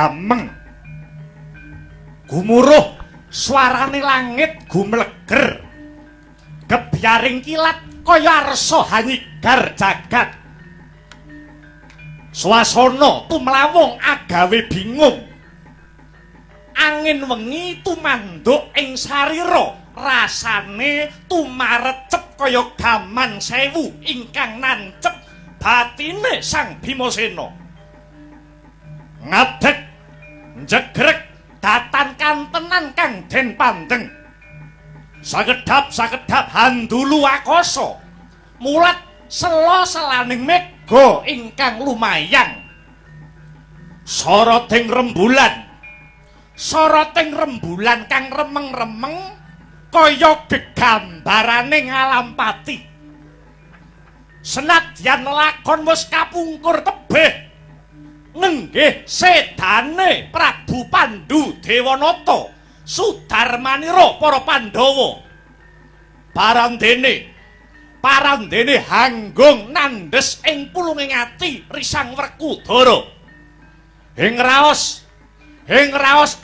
gameng gumuruh suarane langit gumleger gebyaring kilat kaya arsa hanyigar jagat swasana tumlawung agawe bingung angin wengi tumanduk ing sarira rasane tumarecep kaya gaman sewu ingkang nancep batine Sang Bimasena ngadeg njegreg datan kantenan kang den pandeng sakedhap handulu akasa mulat sela-selaning mega ingkang lumayang soroting rembulan kang remeng-remeng kaya gegambarane ngalampati senadyan lakon wis kapungkur tebih nenggih sedane Prabu Pandhu Dewanata Sudarmanira para Pandhawa parandene hanggung nandes ing pulunging ati risang Werkudara ing raos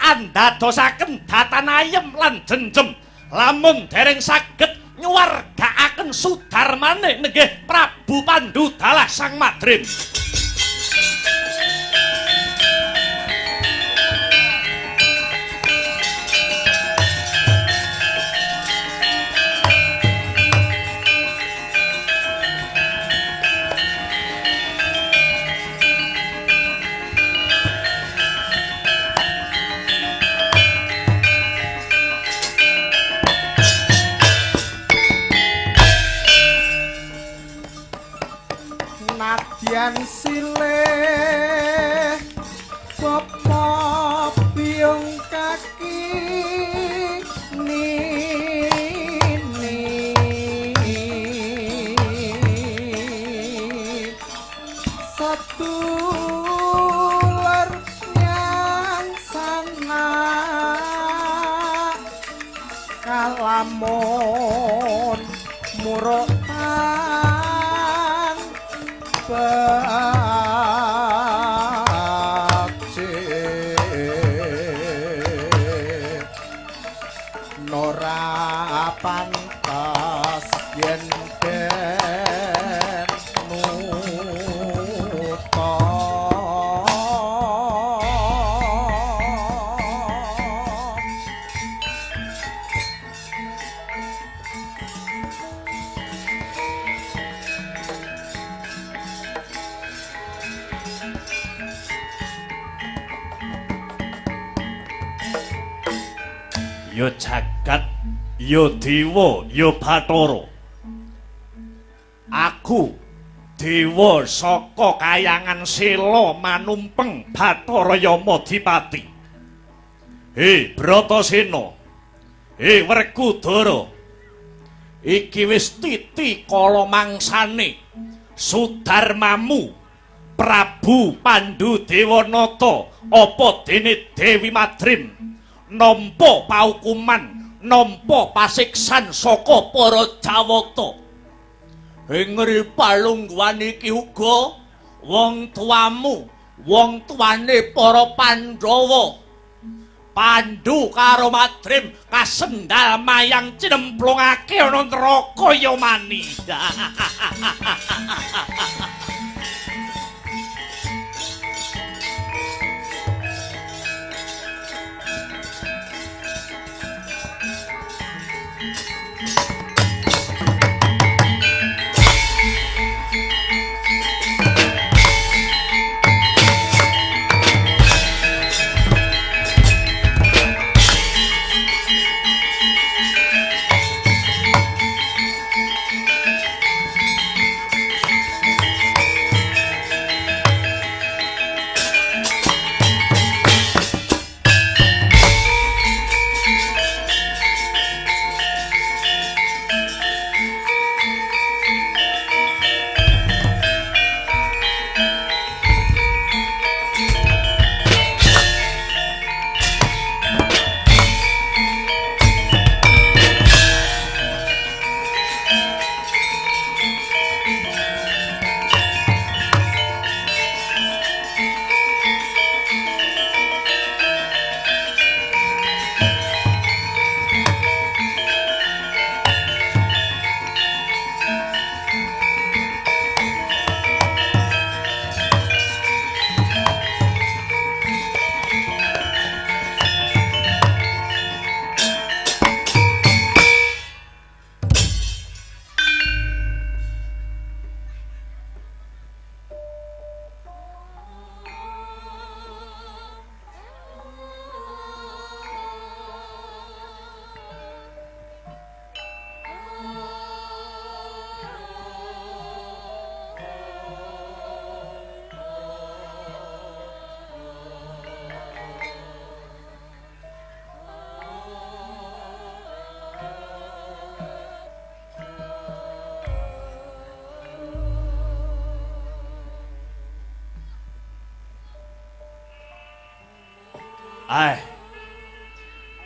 andadosaken datan ayem lan jenjem lamun dereng saged nyuwargakaken Sudarmane nenggih Prabu Pandhu dalah Sang Madrim. Nadyan silih sapa piung kaki nini satular nyang sana kalamun murotan Nora pantas yen den nuta ya jagat ya dewa ya Bathara aku dewa saka kayangan Sela manumpeng Bathara Yamadipati Bratasena Werkudara iki wis titi kala mangsane Sudarmamu Prabu Pandhu Dewanata apa dene Dewi Madrim nampa paukuman nampa pasiksan saka para Jawata ing palungguhan iki uga wong tuane para Pandhawa Pandhu karo Madrim kasendal mayang cinemplungake ana neraka Yamani.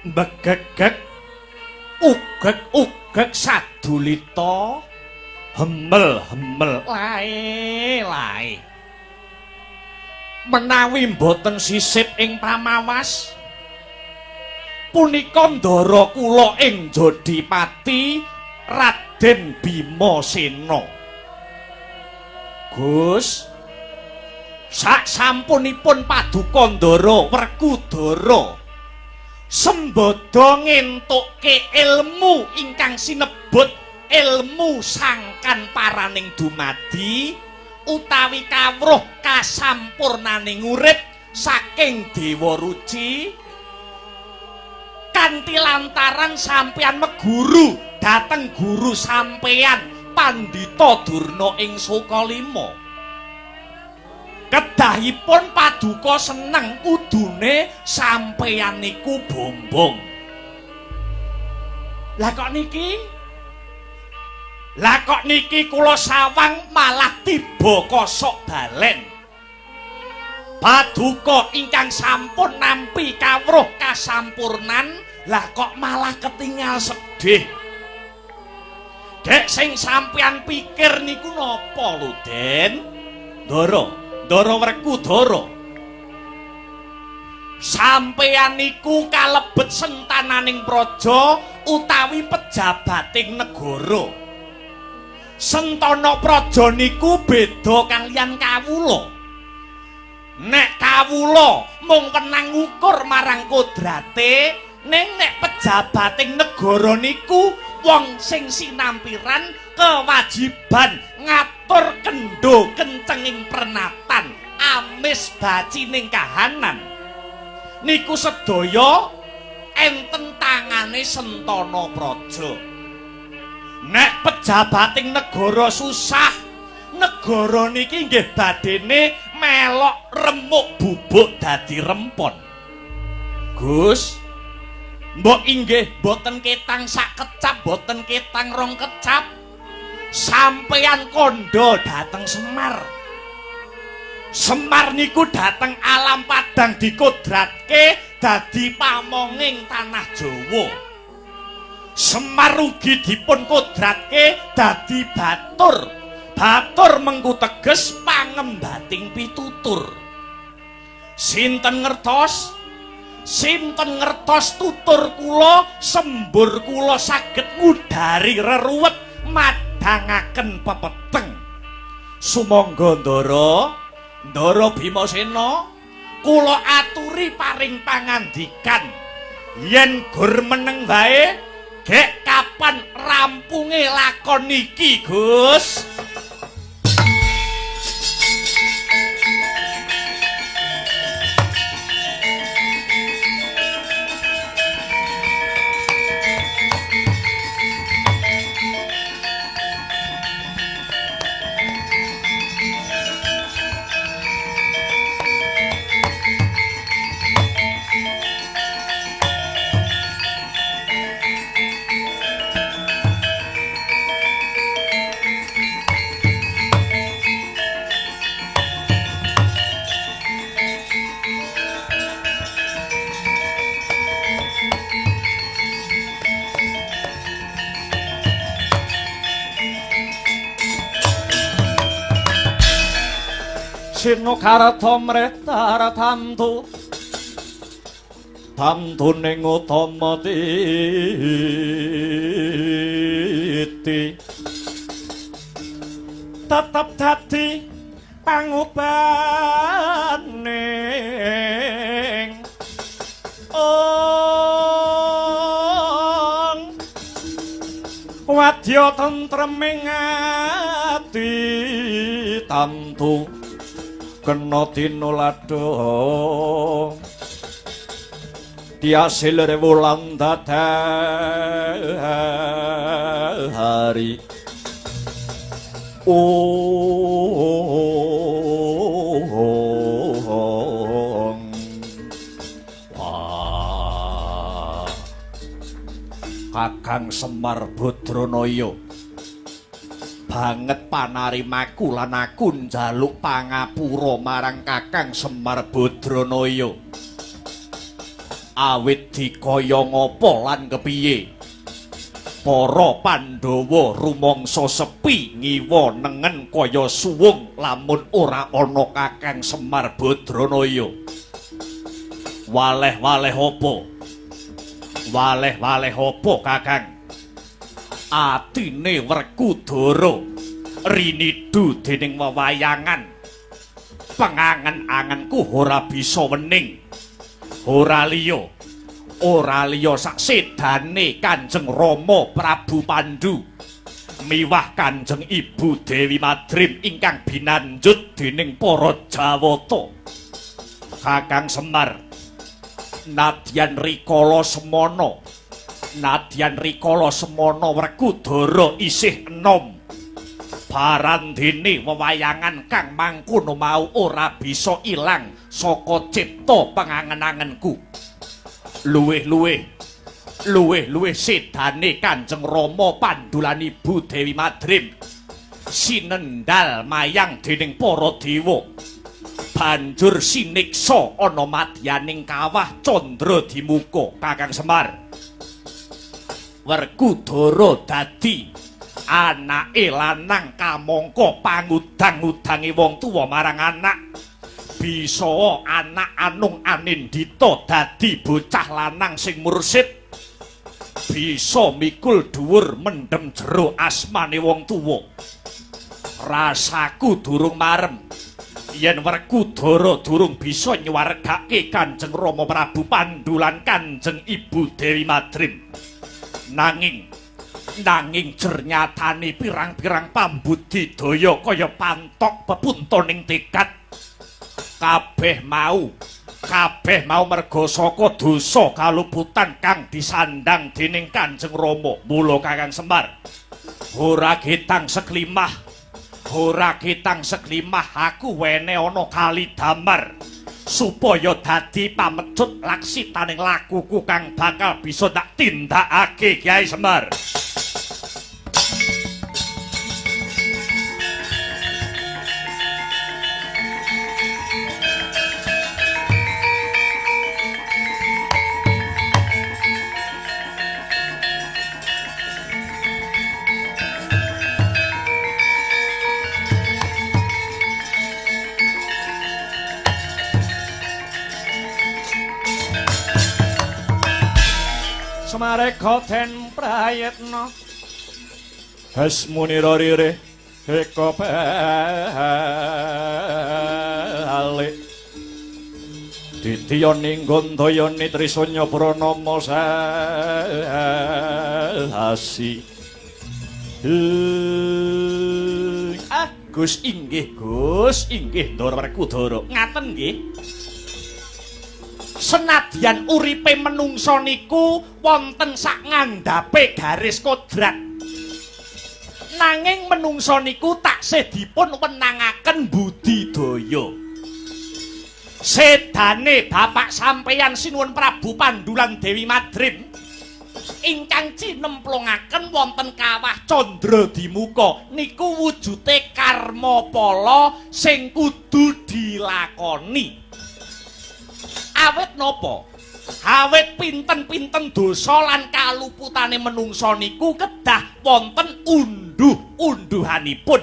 Begegek ugek sadulita hemel lae menawi mboten sisip ing pamawas punika ndara kula ing Jodipati Raden Bimasena. Gus, sak sampunipun paduka ndara Werkudara sembada ngentukke ilmu ingkang sinebut ilmu sangkan paraning dumadi utawi kawruh kasampurnaning urip saking Dewa Ruci kanthi lantaran sampeyan meguru dhateng guru sampeyan Pandhita Durna ing Sukalima. Kedahipun paduka seneng kudune sampeyan niku bombong. Lah kok niki kula sawang malah tiba kosok balen. Paduka ingkang sampun nampi kawruh kasampurnan lah kok malah ketinggal sedih. Dek sing sampeyan pikir niku napa lho, Den? Ndara Werkudara. Sampeyan niku kalebet sentananing praja utawi pejabating negara. Sentana praja niku beda kaliyan kawula. Nek kawula mung wenang ngukur marang kodrate, ning nek pejabating negara niku wong sing sinampiran kewajiban ngatur kendho kencenging pernatan amis bacining kahanan. Niku sedaya enten tangane sentana praja. Nek pejabating negara susah, negara niki nggih badene melok remuk bubuk dadi rempon. Gus, mbok inggih boten ketang sak kecap, boten ketang rong kecap. Sampeyan kondo dhateng Semar. Semar niku dhateng alam padang dikodratke dadi pamonging tanah Jawa. Semar ugi dipun kodratke dadi batur. Batur mengku teges pangembating pitutur. Sinten ngertos? Sinten ngertos tutur kula, sembur kula saged ngudari reruwet madhangaken pepeteng. Sumangga Ndara Bimasena, kula aturi paring pangandikan yen gur meneng wae gek kapan rampunge lakon iki, Gus. Sino karata mretar tantu ning utama titi tetep dadi pangubaning wadya tentreming ati tantu kena tinulado diasil rewulan dadari Kakang Semar Badranaya banget panarimaku lan aku njaluk pangapura marang Kakang Semar Badranaya. Awit dikaya ngapa lan kepiye? Para Pandhawa rumangsa sepi ngiwa nengen kaya suwung lamun ora ana Kakang Semar Badranaya. Waleh-waleh apa? Waleh-waleh apa, Kakang? Atine Werkudara rinidu dening wewayangan. Pengangen-angenku ora bisa wening. Ora liya sak sedane Kanjeng Rama Prabu Pandhu miwah Kanjeng Ibu Dewi Madrim ingkang binanjut dening para Jawata. Kakang Semar, nadyan rikala semana Werkudara isih enom. Barandene wewayangan kang mangkono mau ora bisa ilang saka cipta pengangen-angenku. Luwih sedane Kanjeng Rama Pandhu lan Ibu Dewi Madrim sinendal mayang dening para dewa. Banjur siniksa ana madyaning kawah Candra Dimuka. Kakang Semar, Werkudara dadi anake lanang kamangka pangudang-udange wong tuwa marang anak. Bisa anak Anung Anindita dadi bocah lanang sing mursid. Bisa mikul dhuwur mendem jero asmane wong tuwa. Rasaku durung marem yen Werkudara durung bisa nyuwargake Kanjeng Rama Prabu Pandhu lan Kanjeng Ibu Dewi Madrim. Nanging jernyatane pirang-pirang pambudidaya kaya pantok pepuntoning tekad. Kabeh mau merga saka dosa kaluputan kang disandang dening Kanjeng Rama. Mula Kakang Semar, ora ketang seklimah aku wene ana kali damar supaya dadi pamecut laksitaning lakuku kang bakal bisa tak tindakake, Kyai Semar. Semareka den prayitna hasmunira ririh eka balik ditiyani gondayane Trisanya Pranama sasi. Gus inggih Ndara Werkudara. Ngaten nggih. Senadyan uripe menungsa niku wonten sak ngandhape garis kodrat, nanging menungsa niku taksih dipun wenangaken budidaya. Sedane bapak sampeyan sinuwun Prabu Pandhu lan Dewi Madrim ingkang cinemplungaken wonten kawah Candra Dimuka niku wujute karma pala sing kudu dilakoni. Awit napa? Awit pinten-pinten dosa lan kaluputane menungsa niku kedah wonten unduh-unduhanipun.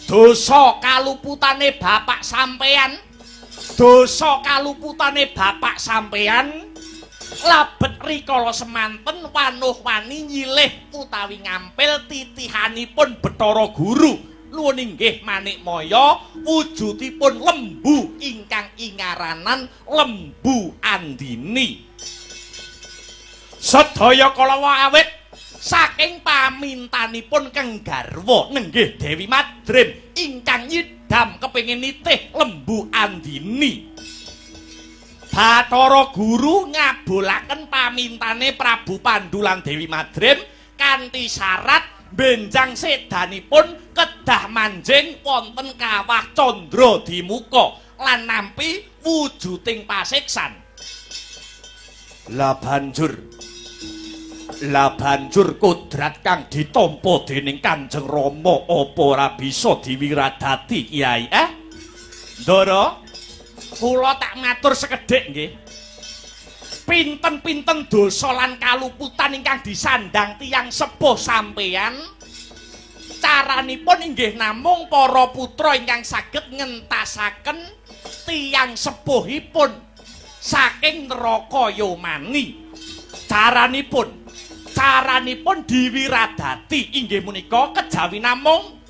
Dosa kaluputane bapak sampeyan, labet rikala semanten wanuh-wani nyilih utawi ngampil titihanipun Bathara Guru. Nuwun inggih Manikmaya, wujudipun lembu ingkang ingaranan Lembu Andini. Sedaya kalawa awit saking pamintanipun kang garwa nenggih Dewi Madrim ingkang nyidham kepengin nitih Lembu Andini. Bathara Guru ngabulaken pamintane Prabu Pandhu lan Dewi Madrim kanthi syarat benjang sedanipun kedah manjing wonten kawah Candra Dimuka lan nampi wujuding pasiksan. Lah banjur kodrat kang ditampa dening Kanjeng Rama apa ora bisa diwiradati, Kyai? Ndara, kula tak matur sekedhik nggih. pinten-pinten dosa lan kaluputan ingkang disandang tiyang sepuh sampeyan caranipun inggih namung para putra ingkang saged ngentasaken tiyang sepuhipun saking neraka yomani. Caranipun diwiradati inggih menika kejawi namung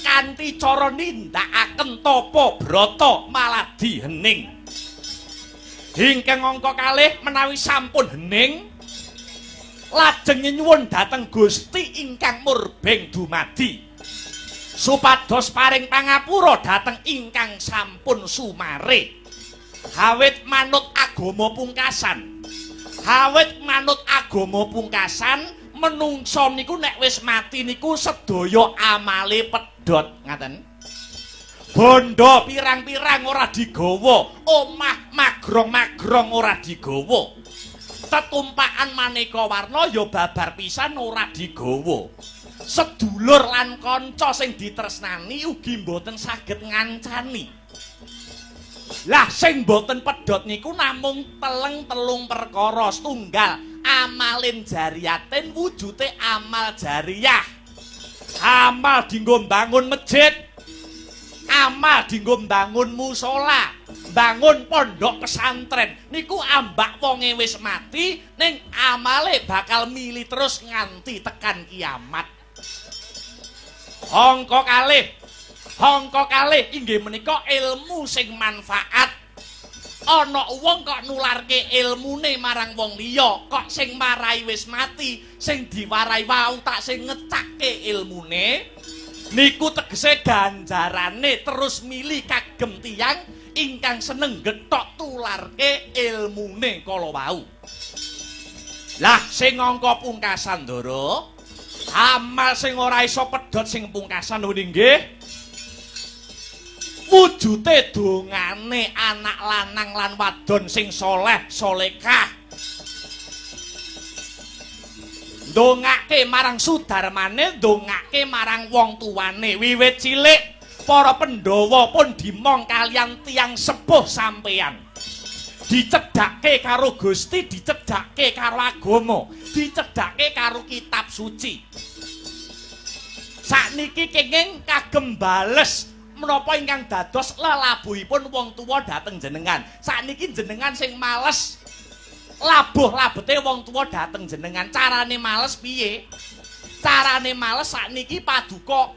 kanthi cara nindakaken tapa brata maladi hening. Ingkang angka kalih menawi sampun hening lajeng nyuwun dhateng Gusti ingkang murbeng dumadi supados paring pangapura dhateng ingkang sampun sumare. Awit manut agama pungkasan menungso niku nek wis mati niku sedaya amale pedhot ngaten. Bondo pirang-pirang ora digawa, omah magrong-magrong ora digawa. Tetumpakan maneka warna ya babar pisan ora digawa. Sedulur lan kanca sing ditresnani ugi mboten saged ngancani. Lah sing mboten pedhot niku namung telung perkara. Setunggal amalin jariyatin wujute amal jariyah. Amal dienggo mbangun masjid, amal dienggo mbangun musala, bangun pondok pesantren niku ambak wonge wis mati ning amale bakal mili terus nganti tekan kiamat. Angka kalih inggih menika ilmu sing manfaat. Ana wong kok nularke ilmune marang wong liya, kok sing marai wis mati, sing diwarai wau tak sing ngecakke ilmune niku tegese ganjarane terus mili kagem tiyang ingkang seneng gethok tularke ilmune kala wau. Lah sing angka pungkasan Ndara, amal sing ora iso pedhot sing pungkasan nggih wujute dongane anak lanang lan wadon sing soleh solekah. Ndongake marang sudarmane, ndongake marang wong tuwane. Wiwit cilik para Pandhawa pun dimong kalian tiyang sepuh sampeyan. Dicedhake karo Gusti, dicedhake karo agama, dicedhake karo kitab suci. Sakniki kenging kagem bales menapa ingkang dados lelabuhipun wong tuwa dhateng jenengan. Sakniki jenengan sing males labuh-labete wong tuwa dhateng jenengan. Carane males piye? Carane males sakniki paduka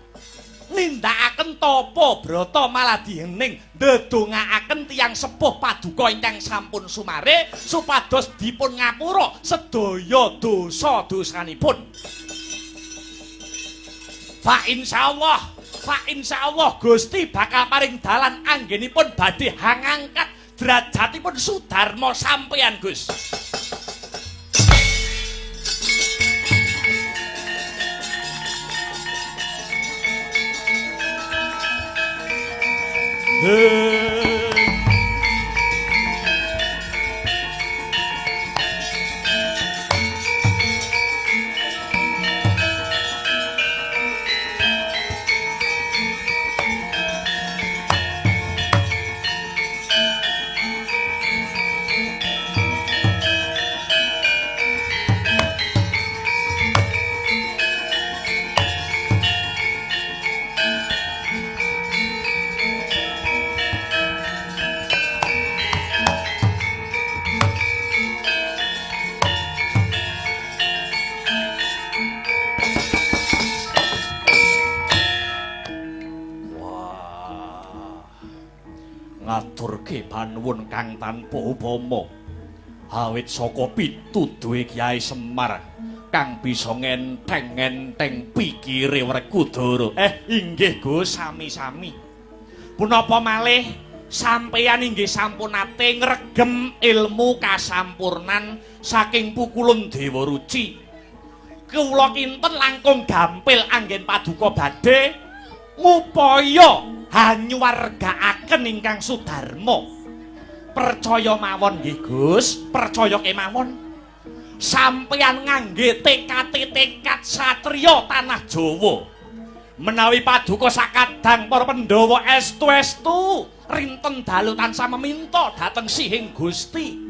nindakaken tapa brata maladi hening, ndedongaaken tiyang sepuh paduka ingkang sampun sumare supados dipun ngapura sedaya dosa-dosanipun. Fa insyaallah Gusti bakal paring dalan anggenipun badhe hangangkat derajatipun Sudarma sampeyan Gus. Ngaturke panuwun kang tanpa upama awit saka pituduhe Kyai Semar kang bisa ngenteng-ngenteng pikire Werkudara. Inggih Gus, sami-sami. Punapa malih sampeyan inggih sampun ate ngregem ilmu kasampurnan saking pukulun Dewa Ruci. Kula kinten langkung gampil anggen paduka badhe ngupaya hanyuwargaaken ingkang Sudarma. Percaya mawon nggih Gus, percaya kemawon. Sampeyan ngangge tekad satriya tanah Jawa. Menawi paduka sakadang para Pandhawa estu-estu rinten dalu tansah meminta dhateng Sihing Gusti.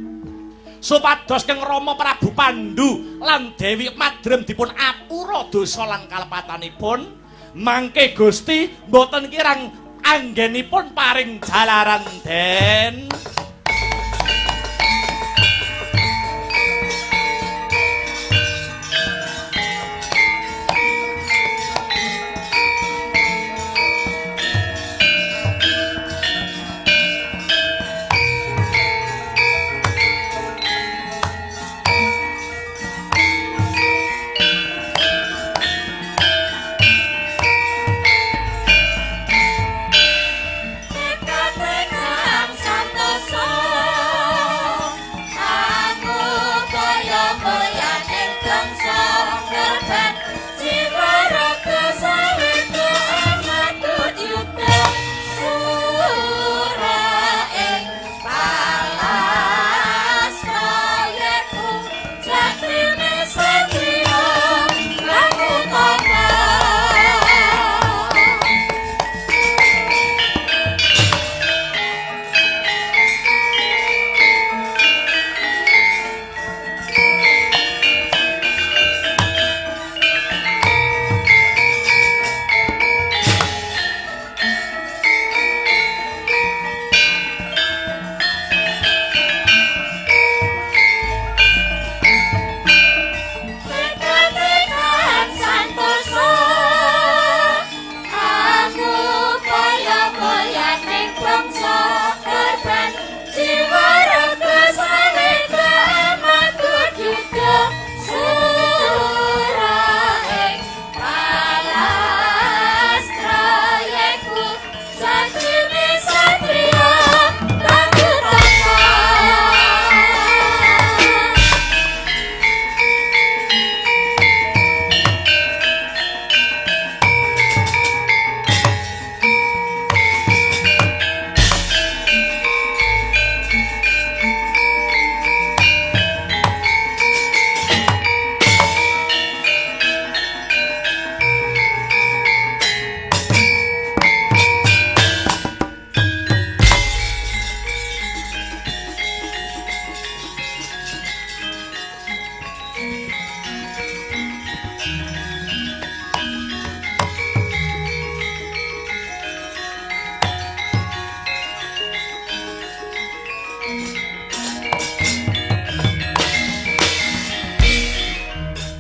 supados Kang Rama Prabu Pandhu lan Dewi Madrem dipun apura dosa lan kalepatanipun mangke Gusti mboten kirang anggenipun paring jalaran den.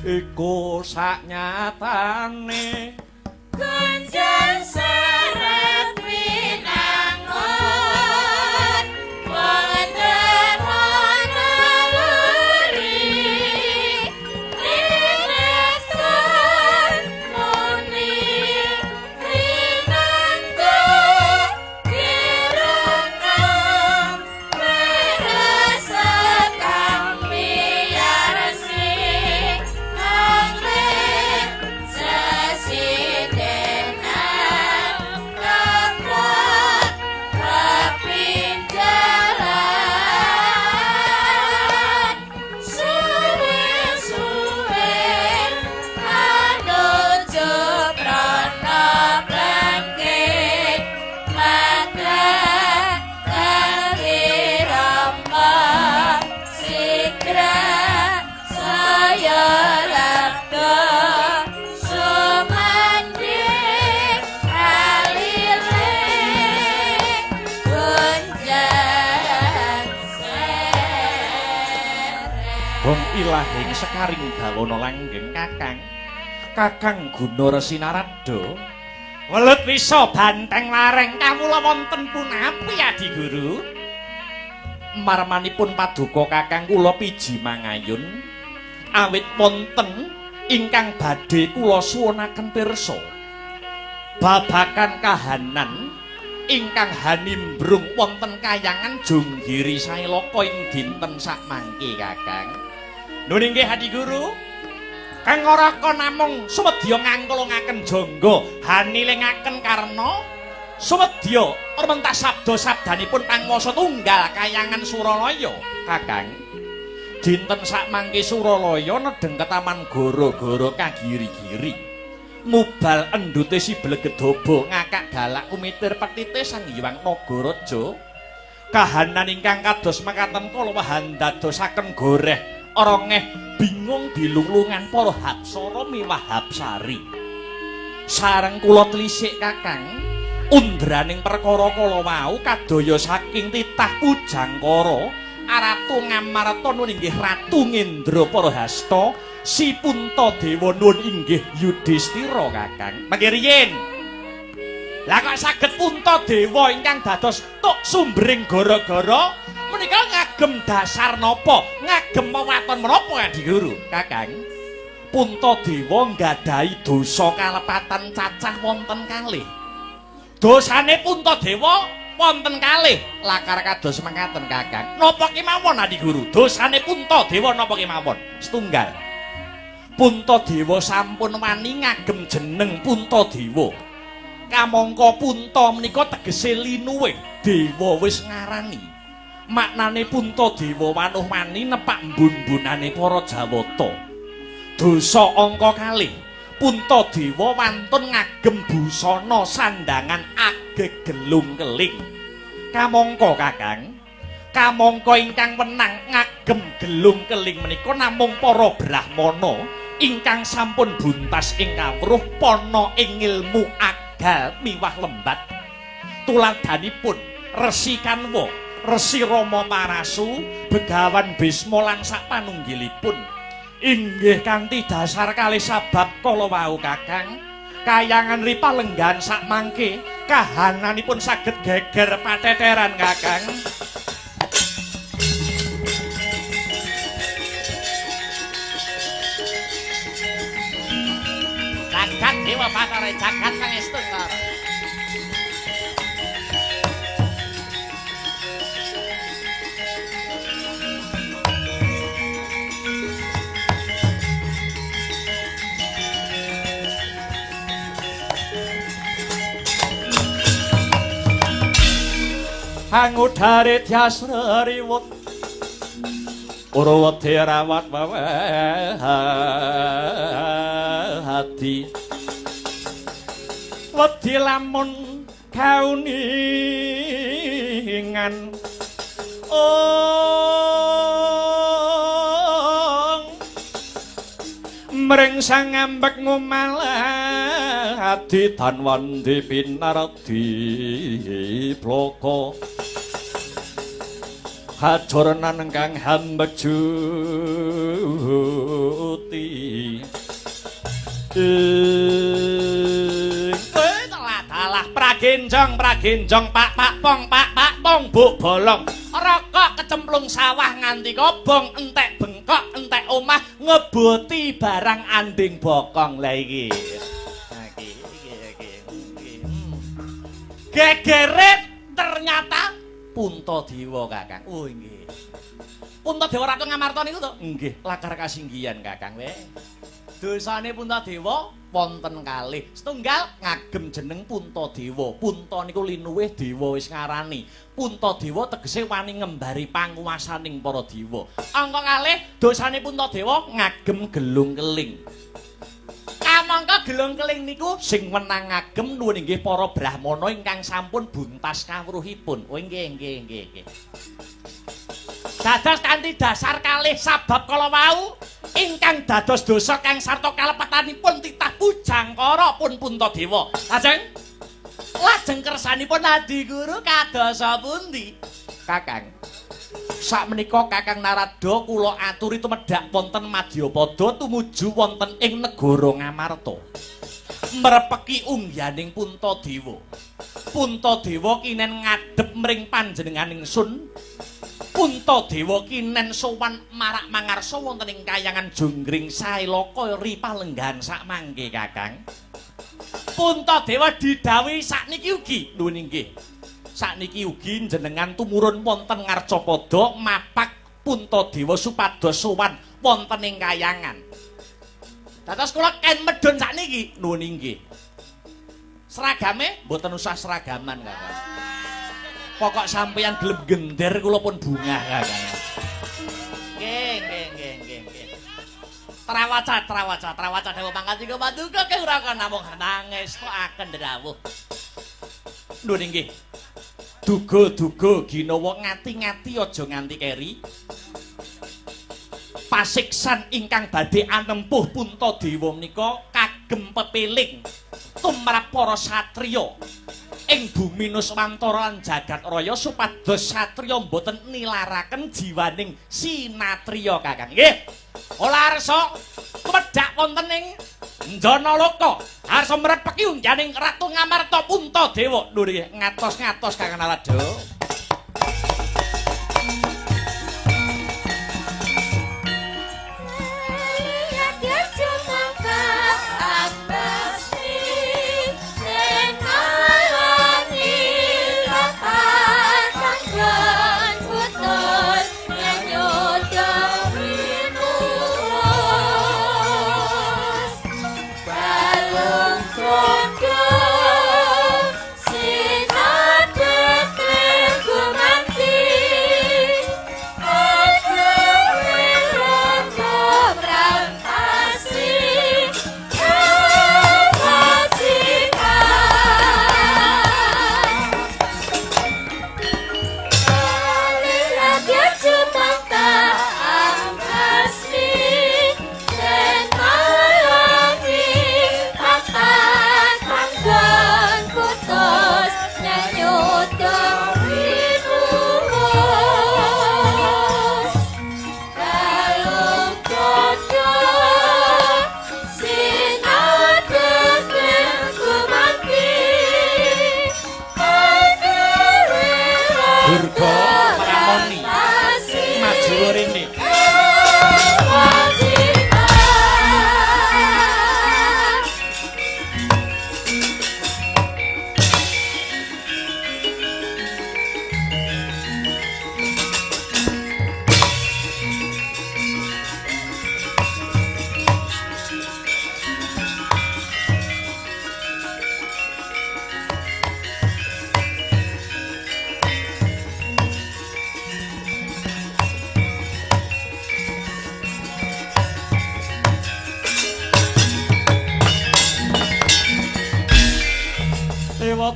Iku saknyatane Kunjang seret winangun wonten ana luri rineksan muni rinanggo kirungang merasa kami yarsi ilahing sekaring dawana langgeng Kakang Guna Resi Narada welut wisa banteng lareng kawula wonten punapi Adi Guru marmanipun paduka Kakang kula piji mangayun awit wonten ingkang badhe kula suwunaken pirsa babakan kahanan ingkang hanimbrung wonten kayangan Jonggiri Sailaka ing dinten sakmangke Kakang. Nun inggih Adi Guru, Kang Oraka namung sumedya ngangkulungaken jangga hanilingaken karna sumedya ormentak sabda-sabdanipun pangwasa tunggal kayangan Suralaya, Kakang. Dinten sakmangke Suralaya nedheng ke Taman Gara-gara kagiri-giri. Mubal endute si Blegedaba ngakak galak kumitir petite Sang Hyang Nagaraja. Kahanan ingkang kados makaten kala wahan dadosaken goreh orongeh bingung dilulungan para hapsara miwah hapsari. Sareng kula tlisik Kakang, undraning perkara kala wau kadaya saking titah Pujangkara, Aratu Ngamarta nuwun inggih Ratu Ngendra Parahasta, si Puntadewa nuwun inggih Yudhistira Kakang. Mangke riyin lah kok saged Puntadewa ingkang dados tuk sumbering gara-gara menika ngagem dasar napa? Ngagem wewaton menapa Adi Guru? Kakang, Puntadewa nggadahi dosa kalepatan cacah wonten kalih. Dosane Puntadewa wonten kalih lakar kados mekaten Kakang. Napa kemawon Adi Guru? Dosane Puntadewa napa kemawon? Setunggal. Puntadewa sampun wani ngagem jeneng Puntadewa. Kamangka Punta menika tegese linuwih, dewa wis ngarani. Maknane Puntadewa wanuh wani nepak mbun-bunane para Jawata. Dosa angka kalih, Puntadewa wantun ngagem busana sandangan agegelung keling. Kamangka Kakang, kamangka ingkang wenang ngagem gelung keling menika namung para brahmana ingkang sampun buntas ing kawruh pana ing ilmu agal miwah lembat. Tuladhanipun Resi Kanwa, Resi Rama Parasu, Begawan Bisma lan sapanunggilipun. Inggih kanthi dasar kalih sabab kala wau Kakang, kayangan ripalenggan sakmangke kahananipun saged geger pateteran Kakang. Jagat Dewa Batara jagat pangestu karo. Angudhare tyasrariwut Urwati rawat hati wedi lamun kauningan mring sang ambek ngumalati tanwandi pinardi bloko kajornan kang hambek juti dalah pragenjong pak pong buk bolong rokok kecemplung sawah nganti kobong entek bengkok entek omah ngebuti barang anding bokong lah iki gegeret ternyata Puntadewa Kakang. Oh nggih. Puntadewa Ratu Ngamarta niku to? Nggih, lakar kasinggihan Kakang we. Dosane Puntadewa wonten kalih. Setunggal ngagem jeneng Puntadewa. Punta niku linuwih dewa wis ngarani. Puntadewa tegese wani ngembari panguwasaning para dewa. Angka kalih dosane Puntadewa ngagem gelung keling. Kamangka gelung keling niku sing menang ngagem nuwun inggih para brahmana ingkang sampun buntas kawruhipun. Oh nggih. Dados kanthi dasar kalih sabab kala wau ingkang dados dosa kang sarta kalepetanipun titah Pujangkara pun Puntadewa. Lajeng kersanipun Adi Guru kadosa pundi? Kakang. Sakmenika Kakang Narada kula aturi tumedhak wonten Madyapada tumuju wonten ing negara Ngamarta. Mrepeki ungyaning Puntadewa. Puntadewa kinen ngadhep mring panjenenganing sun. Puntadewa kinen sowan marak mangarsa wonten ing kayangan Jonggring Sailaka ripalenggan sakmangke Kakang. Puntadewa didhawuhi sakniki ugi nuwun inggih. Sakniki ugi jenengan tumurun wonten Ngarcapada mapak Puntadewa supados sowan wonten ing kayangan. Dados kula ken medhun sakniki nuwun inggih. Seragame mboten usah seragaman Kakang. Pokok sampeyan gelem gender kula pun bungah Kakang. Nggih. Trawaca dewa mangkat iku paduka ke ora kana namung nangis kok aken dawuh. Nuwun inggih. Duga-duga ginawa ngati-ngati aja nganti keri. Pasiksan ingkang badhe anempuh Puntadewa menika kagem pepiling tumrap para satriya ing bumi Nuswantara lan jagat raya supados satriya boten nilaraken jiwaning sinatriya Kakang. Nggih. Ola arsa tumedhak wonten ing Njanaloka arsa meret pekyungjaning Ratu Ngamarta Puntadewa. Lho nggih ngatos-ngatos Kakang Narada.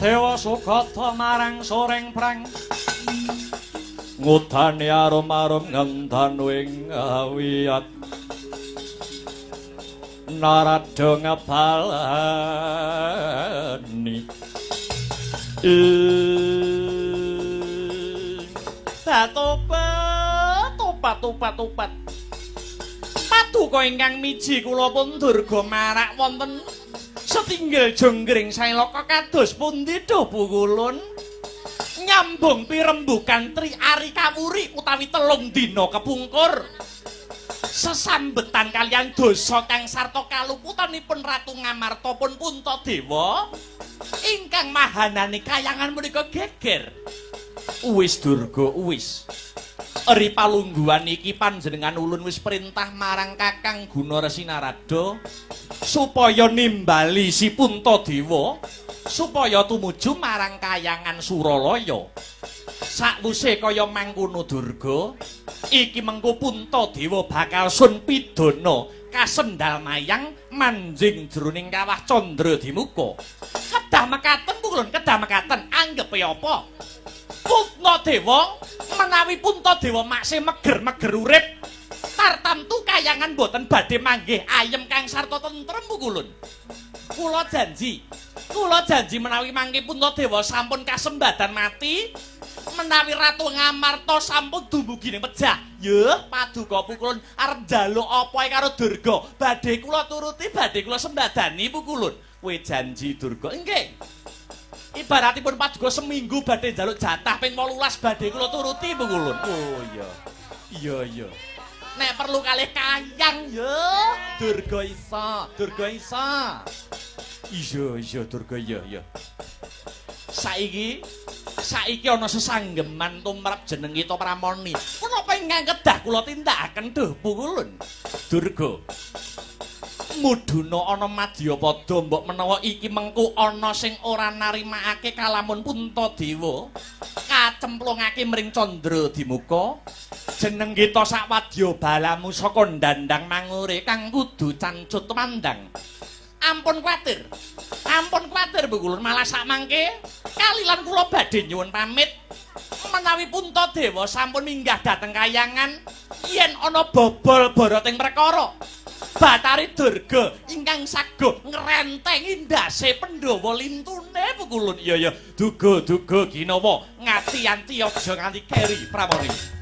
Dewa Sukata marang soreng prang ngutani arum-arum ngendan wing awiyat Narada ngebalani topat paduka ingkang miji kula pun durga marak wonten setinggil jonggring sailaka kados pundi dhuh Pukulun nyambung pirembugan tri ari kawuri utawi 3 dina kepungkur sesambetan kalian dosa kang sarta kaluputanipun Ratu Ngamarta pun Puntadewa ingkang mahanani kayangan menika geger. Uwis Durga uwis. Eri palungguhan iki panjenengan ulun wis perintah marang Kakang Gunaresi Narada supaya nimbali si Puntadewa supaya tumuju marang kayangan Suralaya. Sakwise kaya mangkono Durga, iki mengko Puntadewa bakal sun pidana kasendal mayang manjing jroning kawah Candra Dimuka. Kedah mekaten Pukulun, kedah mekaten anggepe apa? Puntadewa menawi Puntadewa maksih meger-meger urip tartamtu kayangan boten badhe manggih ayem kang sarta tentrem Pukulun. Kula janji menawi mangke Puntadewa sampun kasembadan mati, menawi Ratu Ngamarta sampun dumugi ning pejah. Yeuh, paduka Pukulun arep njaluk apa karo Durga? Badhe kula turuti, badhe kula sembadani Pukulun. Kowe janji Durga? Nggih. Ibaratipun paduka seminggu badhe njaluk jatah ping 18 badhe kula turuti Pukulun. Oh iya. Iya. Nek perlu kalih kayang ya, Durga isa. Iya Durga iya. Saiki ana sesanggeman tumrap jeneng kita Pramoni. Punapa ingkang kedah kula tindakaken dhuh Pukulun? Durga. Muduna ana Madyapada mbok menawa iki mengko ana sing ora narimakake kalamun Puntadewa kacemplungake mring Candra Dimuka. Jeneng kita sakwadya balamu saka ndandang mangure kang kudu cancut mandang. Ampun kuwatir Pukulun, malah sak mangke kalilan kula badhe nyuwun pamit menawi Puntadewa sampun minggah dhateng kayangan yen ana bobol boroting perkara Bathari Durga ingkang saguh ngrentengi ndase Pandhawa lintune pukulun iya duga-duga ginawa ngati-anti aja nganti keri pramoni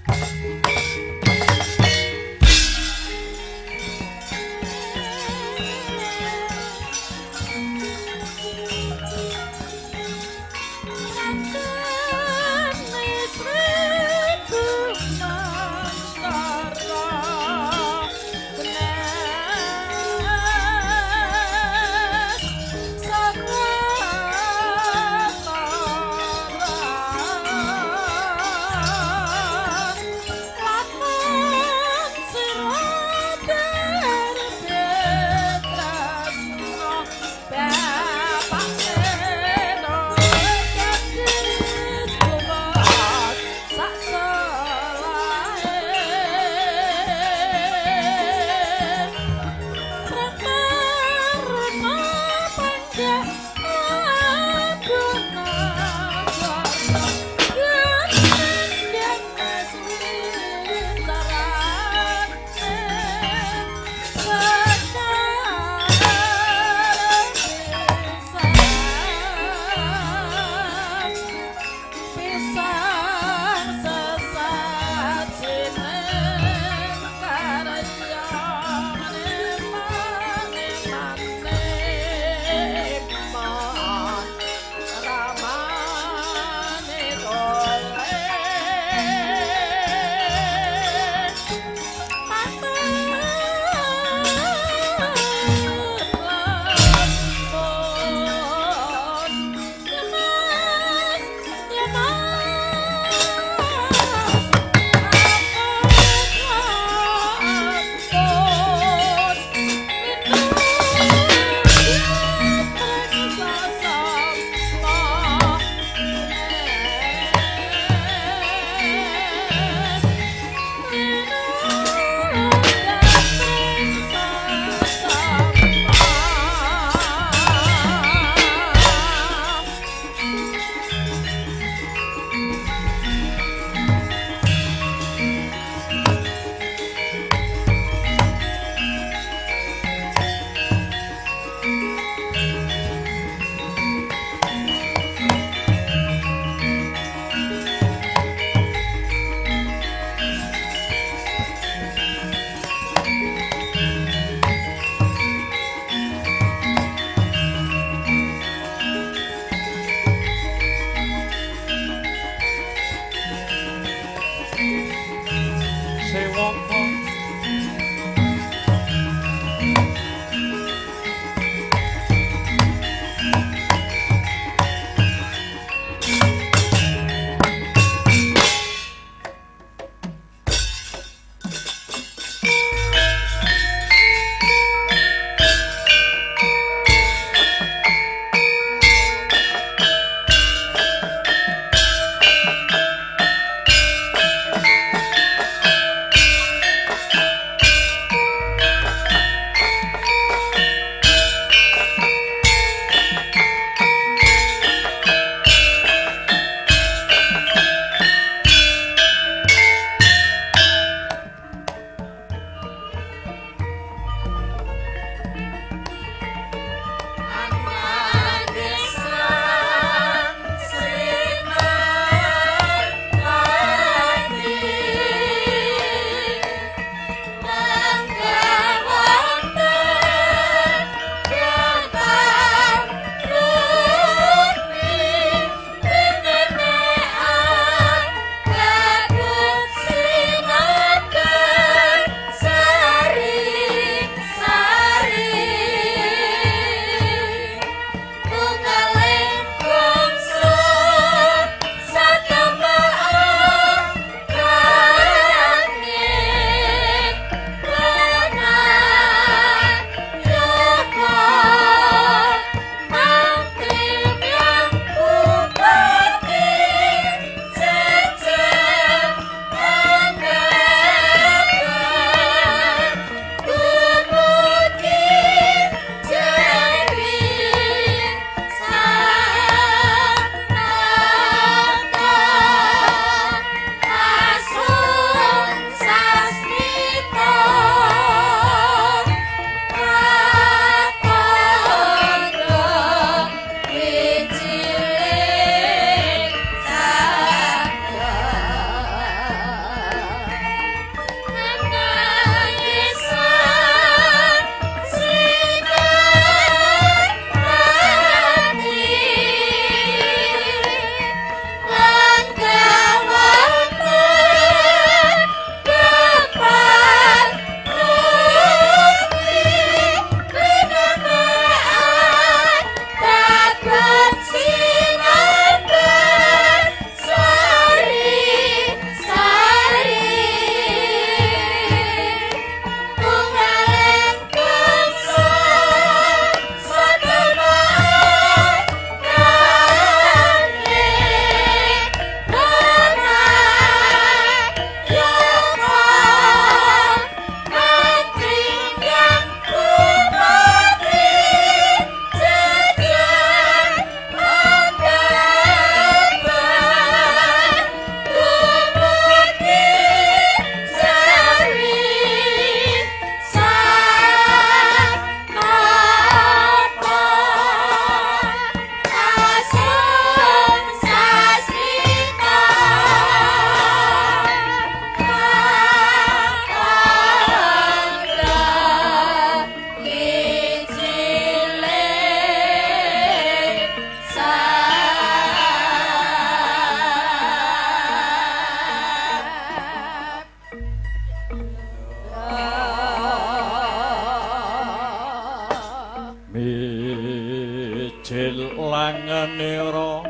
langenira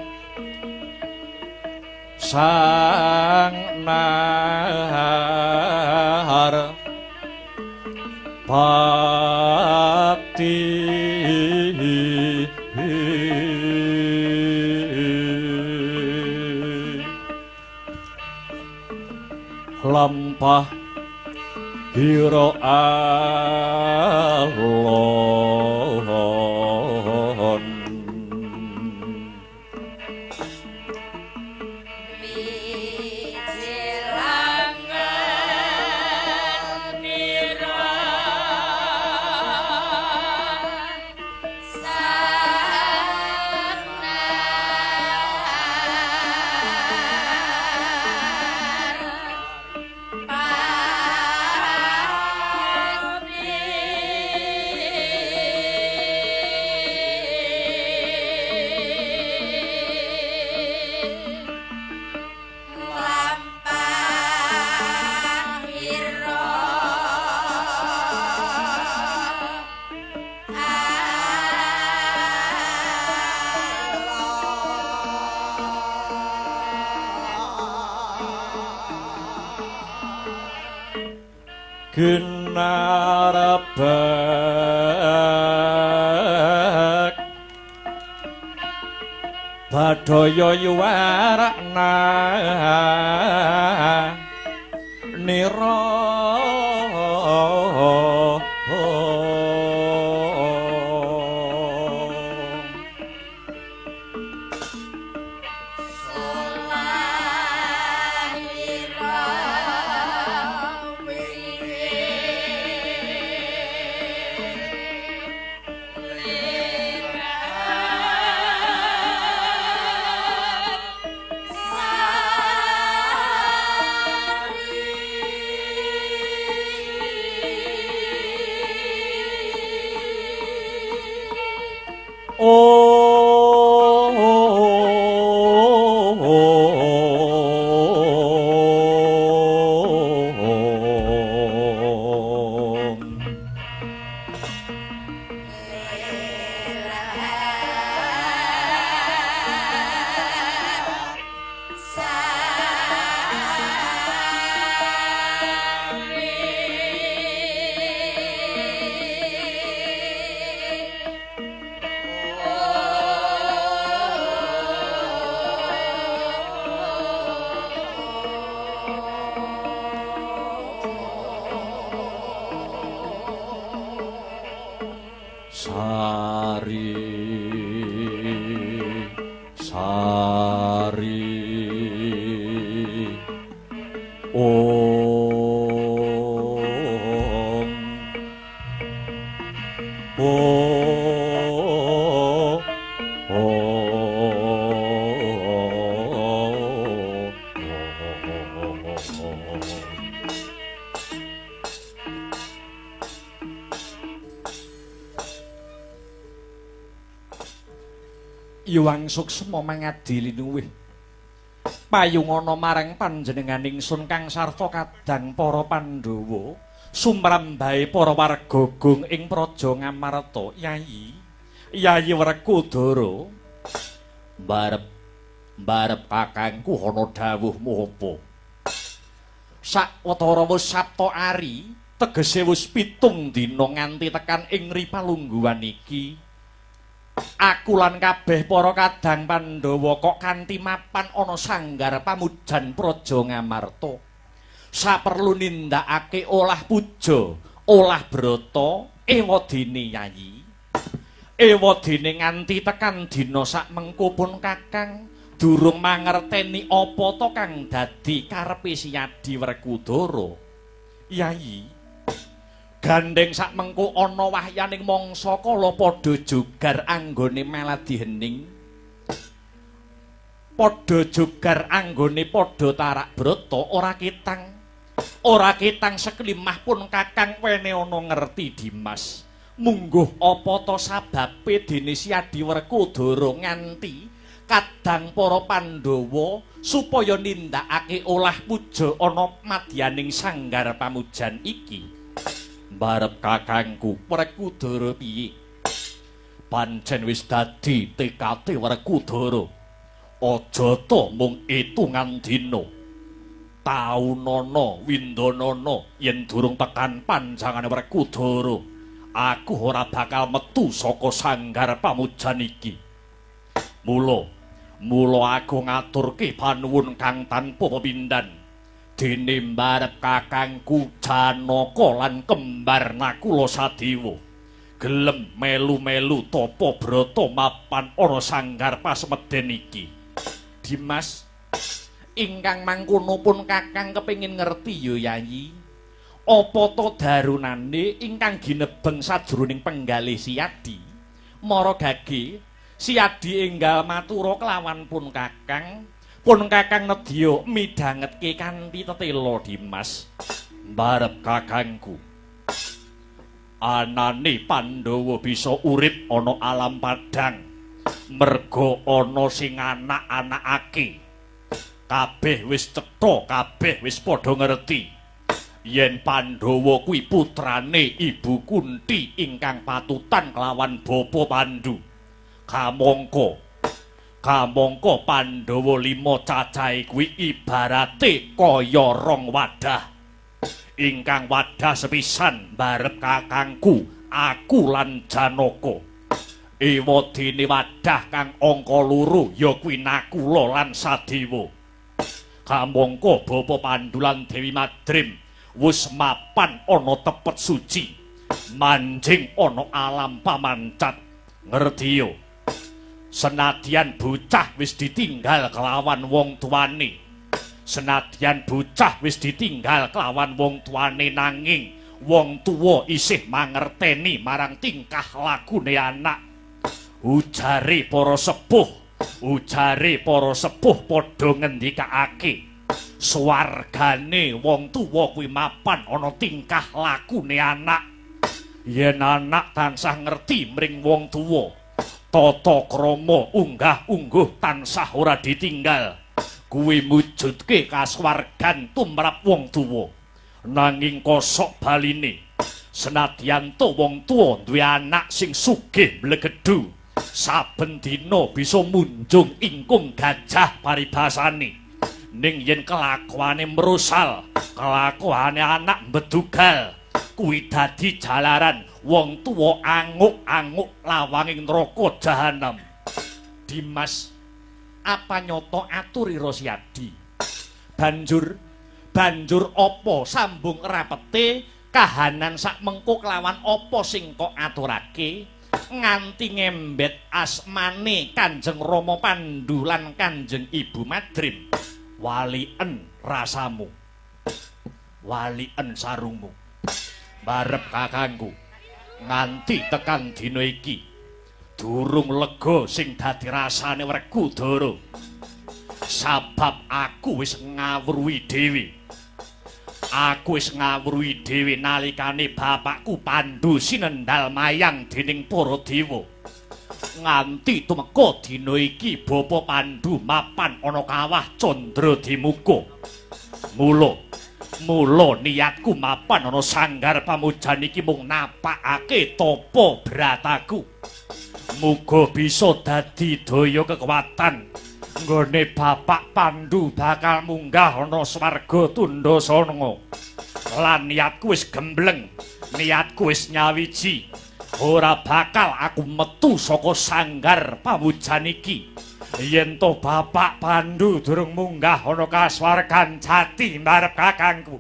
sang nahar pati lampah hiro alon ginarabak badaya yuwarna nira Yuwang suksma mangadili nuwih payungana marang panjenengan ingsun kang sarta kadang para Pandhawa sumrambahe para warga Gong ing Praja Ngamarta. Yayi Werkudara mbarep kakangku ana dawuhmu apa? Sawetara wis Sabta ari tegese wis 7 dina nganti tekan ing ripalungguhan iki. Aku lan kabeh para kadang Pandhawa kok kanthi mapan ana sanggar pamujan Praja Ngamarta. Saperlu nindakake olah puja, olah brata ewadene Yayi. Ewadene nganti tekan dina sak mengko pun Kakang durung mangerteni apa to kang dadi karepe Siyadi Werkudara. Yayi gandeng sak mengko ana wahyaning mangsa kala padha jogar anggone meladi hening, padha jogar anggone padha tarak brata ora kitang seklimah pun Kakang wene ana ngerti Dimas. Mungguh apa to sababe dene Siyadi Werkudara nganti kadang para Pandhawa supaya nindakake olah puja ana madyaning sanggar pamujan iki. Mbarep kakangku Werkudara piye? pancen wis dadi tekate Werkudara aja ta mung itungan dina taunana windanana yen durung tekan panjangane Werkudara aku ora bakal metu saka sanggar pamujan iki mula aku ngaturke panuwun kang tanpa pepindhan dene mbarep kakangku Janaka lan kembar Nakula Sadewa gelem melu-melu tapa brata mapan ana sanggar pasemeden iki. Dimas, ingkang mangkono pun kakang kepengin ngerti ya Yayi. Apa to darunane ingkang ginebeng sajroning penggalih Siadi? Mara gage, Siadi enggal matura kelawan pun kakang nedya midhangetke kanthi tetela Dimas. Mbarep kakangku. Anane Pandhawa bisa urip ana alam padang merga ana sing anak-anakake. Kabeh wis cetha, kabeh wis padha ngerti yen Pandhawa kuwi putrane Ibu Kunti ingkang patutan kelawan Bapa Pandhu. Kamangka Pandhawa 5 cacahe kuwi ibarate kaya rong wadah. Ingkang wadah sepisan barep kakangku, aku lan Janaka. Ewadene wadah kang angka 2 ya kuwi Nakula lan Sadewa. Kamangka Bapa Pandhu lan Dewi Madrim wis mapan ana tepet suci, manjing ana alam pamancat. Ngerti yo? Senadyan bocah wis ditinggal kelawan wong tuane. Senadyan bocah wis ditinggal kelawan wong tuane nanging wong tuwa isih mangerteni marang tingkah lakune anak. Ujare para sepuh padha ngendikake swargane wong tuwa kuwi mapan ana tingkah lakune anak. Yen anak tansah ngerti mring wong tuwa, tata krama unggah-ungguh tansah ora ditinggal. Kuwi mujudke kaswargan tumrap wong tuwa. Nanging kosok baline, senadyan to wong tuwa duwe anak sing sugih blegedhu, saben dina bisa munjung ingkung gajah paribasane. Ning yen kelakuane merusal, kelakuane anak mbedugal, kuwi dadi jalaran wong tuwa anguk-anguk lawanging neraka jahanam. Dimas, apa nyoto aturira Siadi? Banjur apa sambung rapete kahanan sak mengko kelawan apa sing kok aturake nganti ngembet asmane Kanjeng Rama Pandhu lan Kanjeng Ibu Madrim. Walien rasamu, walien sarungmu. Barep kakangku nganti tekan dina iki durung lega sing dadi rasane Werkudara. Sabab aku wis ngawruhi dhewe nalikane bapakku Pandhu sinendhal mayang dening para dewa. Nganti tumeka dina iki Bapa Pandhu mapan ana kawah Candradimuka. Mula niatku mapan ana sanggar pamujan iki mung napakake tapa brataku. Muga bisa dadi daya kekuatan nggone Bapak Pandhu bakal munggah ana swarga Tundasana. Lan niatku wis gembleng, niatku wis nyawiji. Ora bakal aku metu saka sanggar pamujan iki yen to Bapak Pandhu durung munggah ana kaswargan jati marep kakangku.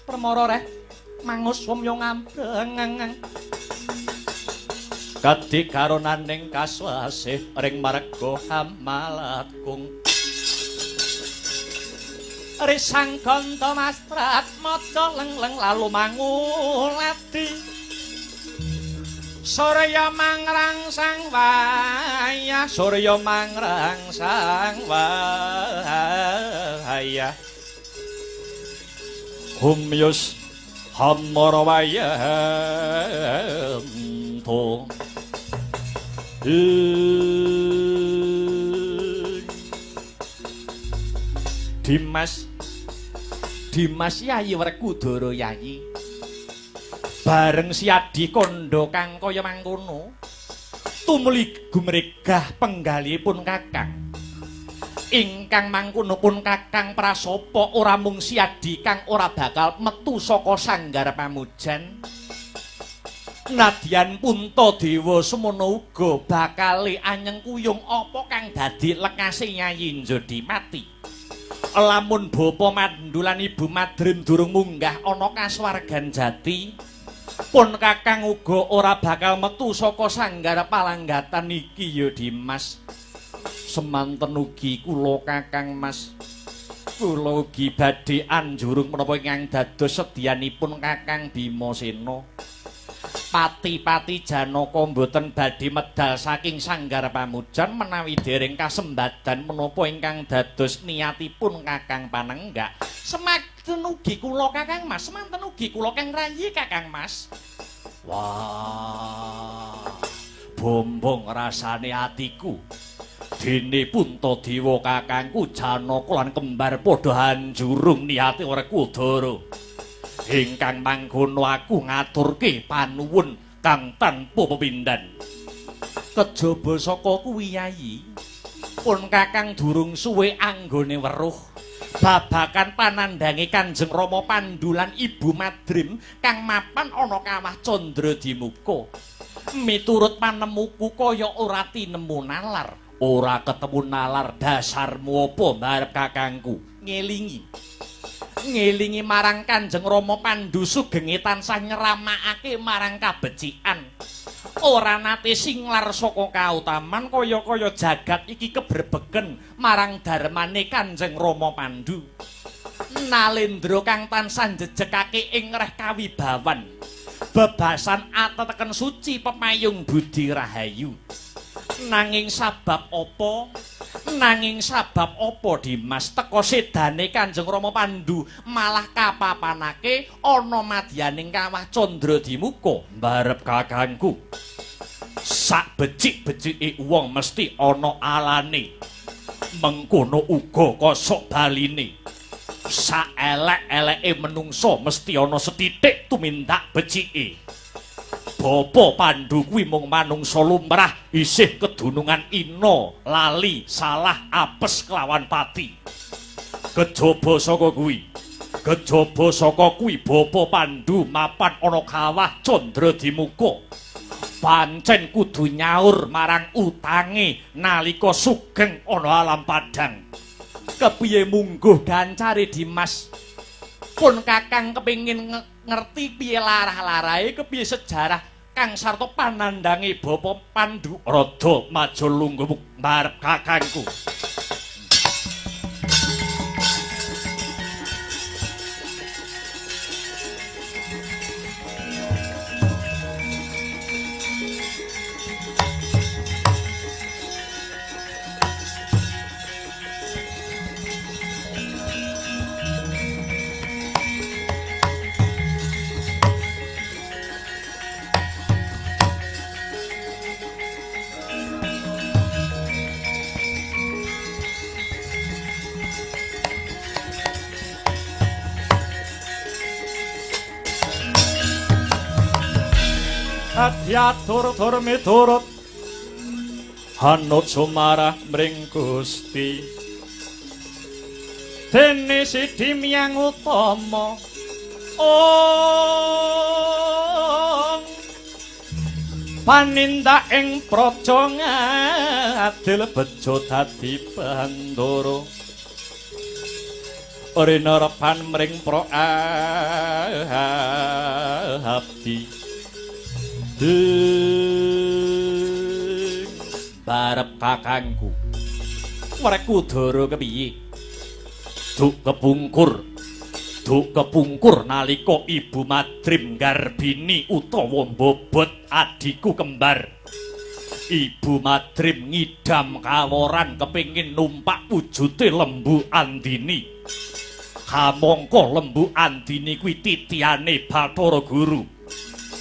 Permara reh mangus wamya ngambreng. Kadhi karonaning kaswasih ring marga hamalatgung. Risang ganta mastrat maca lengleng lalu mangulati. Surya mangrangsang wayah, surya mangrangsang wayah. Humyus hamara wayah to. Dimas Yayi Werkudara Yayi. bareng Siadi Kondo kang kaya mangkono tumuli gumregah penggalihipun Kakang. Ingkang mangkono pun Kakang prasapa ora mung Siadi kang ora bakal metu saka sanggar pamujan. Nadyan Puntadewa semono uga bakale anyeng kuyung apa kang dadi lekase Nyai Njodimati. Lamun Bapa Mandhu lan Ibu Madrim durung munggah ana kasuwargan jati, pun Kakang uga ora bakal metu saka sanggar palanggatan iki ya Dimas. Semanten ugi kula Kakang Mas. Kula ugi badhe anjurung menapa ingkang dados sedyanipun Kakang Bimasena. Pati-pati Janaka mboten badhe medal saking sanggar pamujan menawi dereng kasembadan menapa ingkang dados niatipun Kakang Panenggak. Semanten ugi kula Kakang Mas, semanten ugi kula Kang Rayi Kakang Mas. Wah, bombong rasane atiku. Dene Puntadewa kakangku Janaka lan kembar padha hanjurung niate ora kudara. Ingkang mangkono aku ngaturke panuwun kang tanpa pepindhan. Kejaba saka kuwi Yayi, pun Kakang durung suwe anggone weruh babagan panandhange Kanjeng Rama Pandhu lan Ibu Madrim kang mapan ana kawah Candradimuka. Miturut panemuku kaya ora tinemu nalar. Ora ketemu nalar dasarmu apa mbarep kakangku. Ngelingi marang Kanjeng Rama Pandhu sugenge tansah nyeramakake marang kabecikan. Ora nate singlar saka kautaman kaya-kaya jagat iki kebrebegen marang darmane Kanjeng Rama Pandhu. Nalendra kang tansah njejekake ing reh kawibawan. Bebasan ateteken suci pepayung budi rahayu. Nanging sabab apa? Dimas teka sedane Kanjeng Rama Pandhu malah kapapanake ana madyaning kawah Candradimuka mbarep kakangku. Sak becik-becike wong mesti ana alane. Mengkono uga kosok baline. Sak elek-eleke menungso mesti ana sethithik tumindak becike. Bapa Pandhu kuwi mung manungsa lumrah isih kedunungan ina, lali, salah, apes kelawan pati. Kejaba saka kuwi Bapa Pandhu mapan ana kawah Candradimuka. Pancen kudu nyaur marang utange nalika sugeng ana alam padhang. Kepiye mungguh gancare Dimas? Pun Kakang kepingin ngerti piye larah-larahe, kepiye sejarah kang sarta panandhange Bapa Pandhu. Rada maju lungguh mbarep kakangku. Adyatur miturut hanut sumarah mring Gusti dene sidi miyang utama panindak ing praja ngadil bejo dadi bandara rinarepan mring pra abdi barep kakangku merek udara kepiye duk kepungkur nalika Ibu Madrim garbini utawa mbobot adiku kembar. Ibu Madrim ngidam kaworan kepingin numpak wujute Lembu Andini. Kamangka Lembu Andini kuwi titiane Bathara Guru.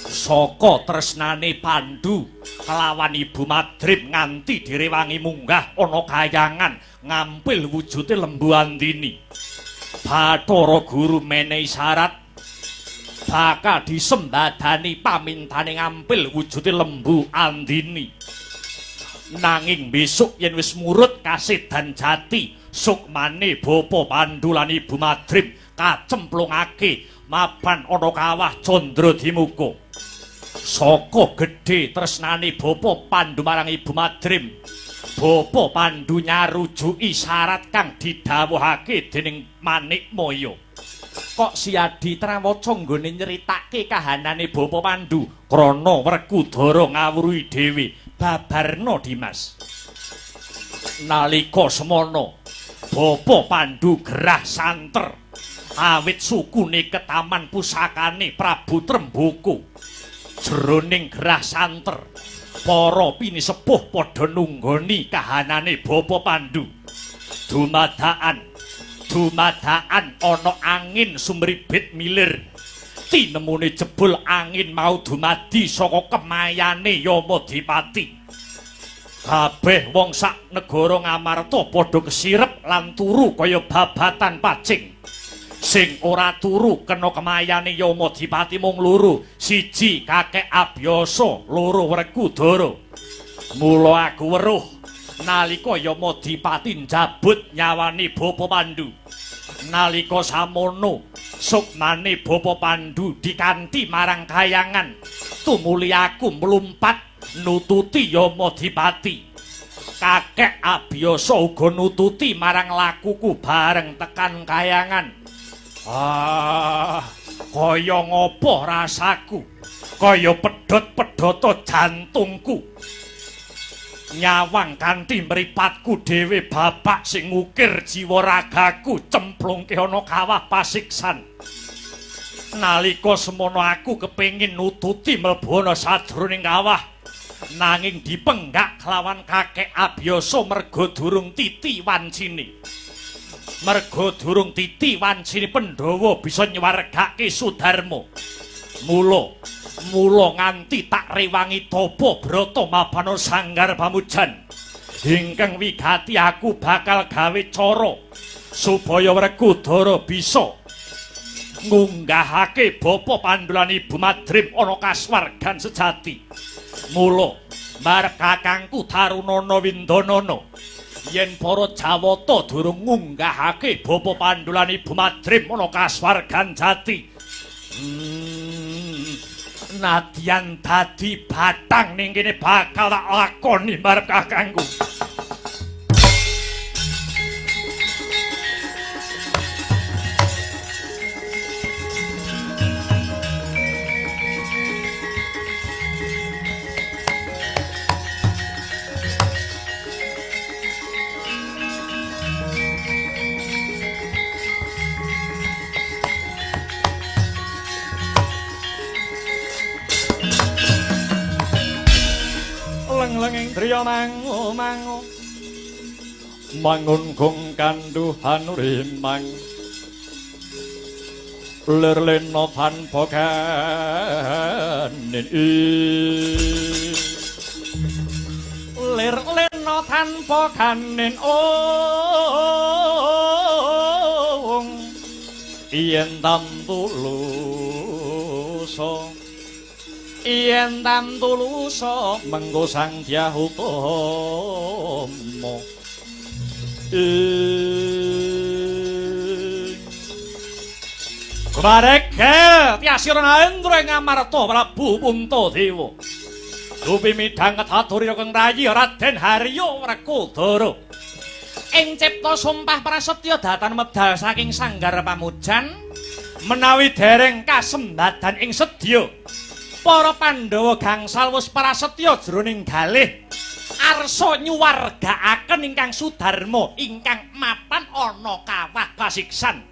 Saka tresnane Pandhu kelawan Ibu Madrim nganti direwangi munggah ana kayangan ngampil wujute Lembu Andini. Bathara Guru menehi syarat bakal disembadani pamintane ngampil wujude lembu andini. Nanging besok yen wis murut kasedan jati, sukmane Bapa Pandhu lan Ibu Madrim kacemplungake mapan ana kawah Candra Dimuka. Saka gedhe tresnane Bapa Pandhu marang Ibu Madrim, Bapa Pandhu nyarujuki syarat kang didhawuhake dening Manikmaya. Kok Siadi Trawaca nggone nyeritake kahanane Bapa Pandhu krana Werkudara ngawruhi dhewe. Babarna Dimas. Nalika semana Bapa Pandhu gerah santer awit sukune ketaman pusakane Prabu Tremboko. Jroning gerah santer para pinisepuh padha nunggoni kahanane Bapa Pandhu. Dumadakan ana angin sumribit milir. Tinemune jebul angin mau dumadi saka kemayane Yamadipati. Kabeh wong sak negara Ngamarta padha kesirep lan turu kaya babatan pacing. Sing ora turu kena kemayane Yamadipati mung loro, siji Kakek Abyasa, loro Werkudara. Mula aku weruh nalika Yamadipati njabut nyawani Bapa Pandhu. Nalika samono sukmane Bapa Pandhu dikanthi marang kayangan, tumuli aku mlumpat nututi Yamadipati. Kakek Abyasa uga nututi marang lakuku bareng tekan kayangan. Kaya ngopo rasaku? Kaya pedhot-pedhota jantungku. Nyawang kanthi mripatku dhewe bapak sing ngukir jiwa ragaku cemplungke ana kawah pasiksan. Nalika semono aku kepengin nututi mlebu ana sajroning kawah, nanging dipenggak kelawan Kakek Abyasa merga durung titi wancine. Merga durung titi wancine Pandhawa bisa nyuwargake Sudarma. Mula nganti tak rewangi tapa brata mabana sanggar pamujan. Ingkang wigati aku bakal gawe cara supaya Werkudara bisa ngunggahake Bapa Pandhu lan Ibu Madrim ana kaswargan sejati. Mula marep kakangku Tarunana Windanana, yen para Jawata durung ngunggahake Bapa Pandhu lan Ibu Madrim ana kaswargan jati, nadyan dadi batang ning kene bakal tak lakoni marep kakangku. Lenging driya mangu mangun gong kanduhan rimang lerlena tanpa kanen lerlena tanpa kanen yen tantulusa mengko sang Dyahutama Kumareke Tyasira Indra Ngamarta Prabu Puntadewa dupi midhang Kedhaturya kang rayi Raden Harya Werkudara ing cipta sumpah prasetya datan medal saking sanggar pamujan menawi dereng kasembadan ing sedya para Pandhawa gangsal wis prasetya jroning galih arsa nyuwargakaken ingkang Sudarma ingkang mapan ana kawah pasiksan.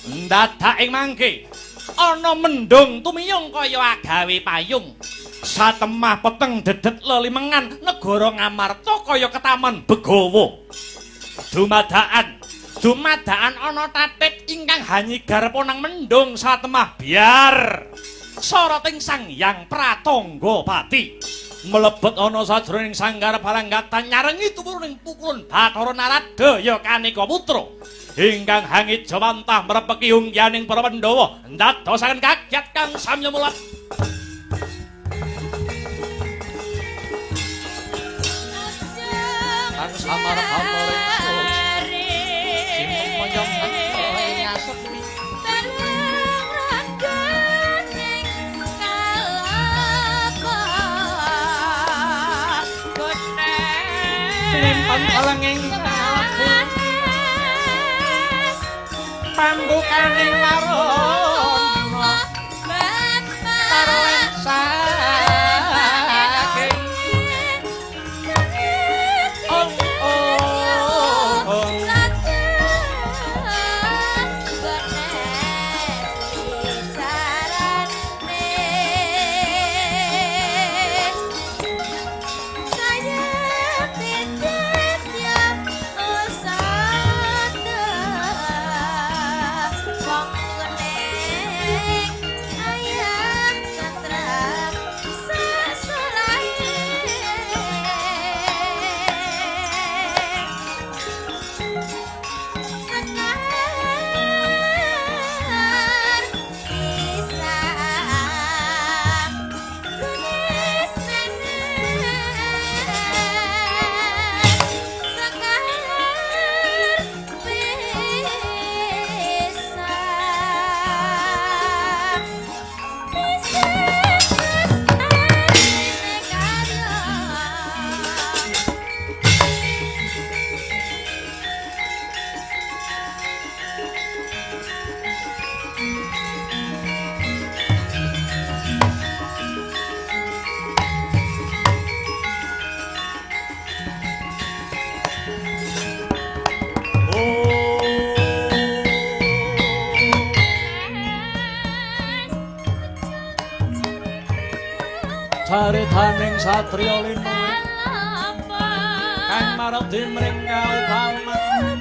Ndadak ing mangke ana mendung tumiyung kaya agawe payung. Satemah peteng dedet lelimengan negara Ngamarta kaya ketaman Begawa. Dumadakan ana tatik ingkang hanyigar ponang mendung satemah biar soroting Sang Hyang Pratangga Pati mlebet ana sajroning sanggar palanggatan nyarengi tumurung pukulun Bathara Naradaya kanika putra ingkang hangit jawantah mrepeki ungyaning para Pandhawa ndadosaken kagyat kang samya mulat. Kang samar-amaring sing moyong nyasep Limpan kalenging pambukaning warana karo saking caritaning satriya linuwih kang maradi mring kautaman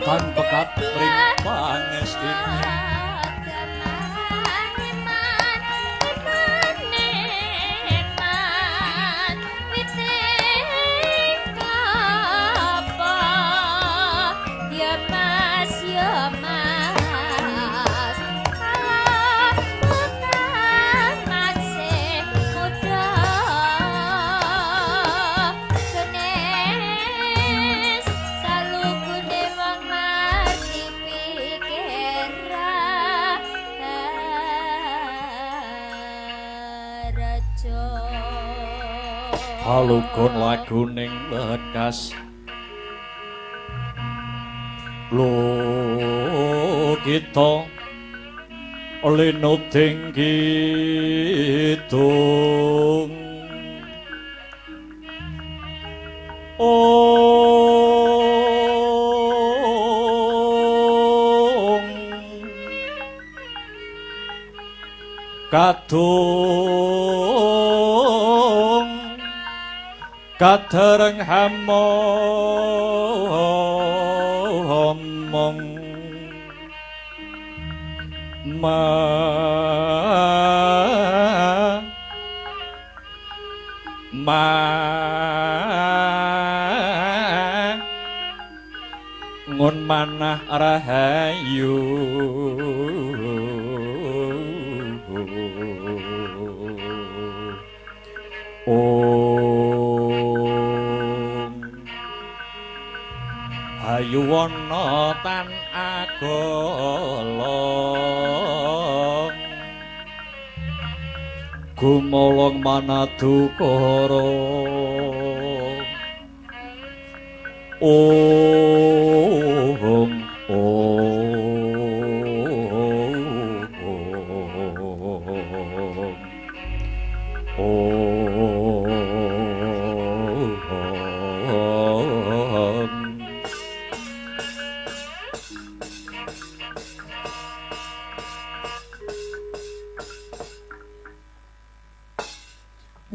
kan pekat mring pangestine Palugon laguning bekas lo kita linuting kidung kadung katereng hamomong ngun manah rahayu Ayuwana tan agolong gumolong manadukara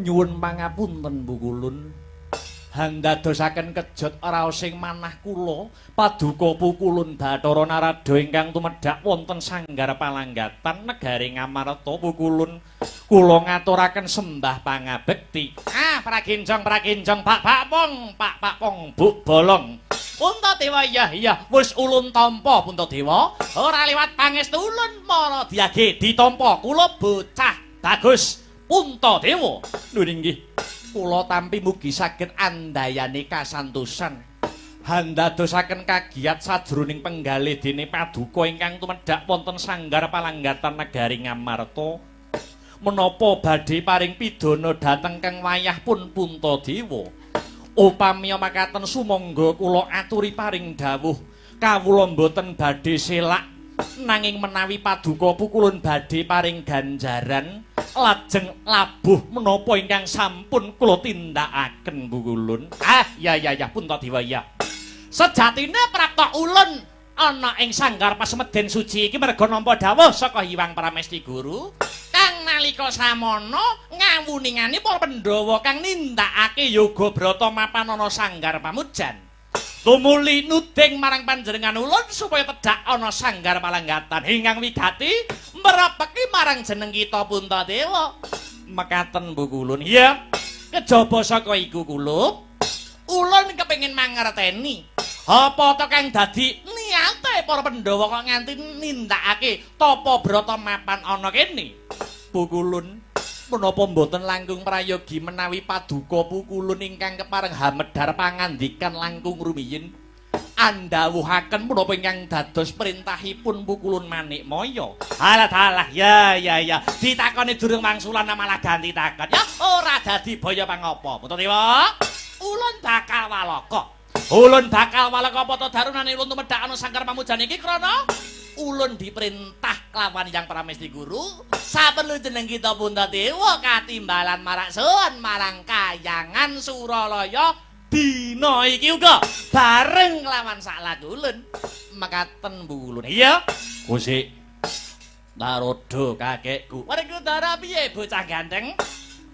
nyuwun pangapunten Bu Kulun Handadosaken kejot raos sing manah kula paduka pukulun Bathara Narada ingkang tumedhak wonten sanggar palanggatan negari Ngamarta pukulun kula ngaturaken sembah pangabekti. Prakinjong Pak Pong Buk Bolong. Puntadewa iya wis ulun tampa Puntadewa ora liwat pangestu ulun mara diage ditampa kula bocah bagus Puntadewa. Lho nggih kula tampi mugi saged andayane kasantosan handadosaken kagiat sajroning penggalih dene paduka ingkang tumedhak wonten sanggar palanggatan negari Ngamarta menapa badhe paring pidana dhateng kang wayah pun Puntadewa. Upamiya makaten sumangga kula aturi paring dawuh kawula mboten badhe selak nanging menawi paduka pukulun badhe paring ganjaran lajeng labuh menapa ingkang sampun kula tindakaken pukulun. Ya Puntadewa ya. Sejatine prapta ulun ana ing sanggar pasemeden suci iki merga nampa dawuh saka Hyang Pramesti Guru kang nalika samana ngawuningani para Pandhawa kang nindakake yoga brata mapan ana sanggar pamujan. Tumuli nuding marang panjenengan ulun supaya tedhak ana sanggar palanggatan ingkang wigati merapeki marang jeneng kita Puntadewa. Mekaten Bu Kulun. Iya. Kejaba saka iku kulup ulun kepengin mangerteni apa to kang dadi niate para Pandhawa kok nganti nindakake tapa brata mapan ana kene. Bu Kulun, menapa mboten langkung prayogi menawi paduka pukulun ingkang kepareng hamedhar pangandikan langkung rumiyin andhawuhaken menapa ingkang dados perintahipun pukulun Manikmaya. Halah ya ditakoni durung wangsulan malah ganti takon. Ya ora dadi baya pangapa Puntadewa. Ulun bakal walaka apa to darunane ulun tumedhak ana sanggar pamujan iki krana ulun diperintah kelawan Hyang Pramesti Guru saben jeneng kita Puntadewa katimbalan maraksun marang Kahyangan Suralaya dina iki uga bareng kelawan sak lagu ulun. Mekaten Bu Ulun. Iya Gusti Narada kakekku. Werkudara piye bocah ganteng?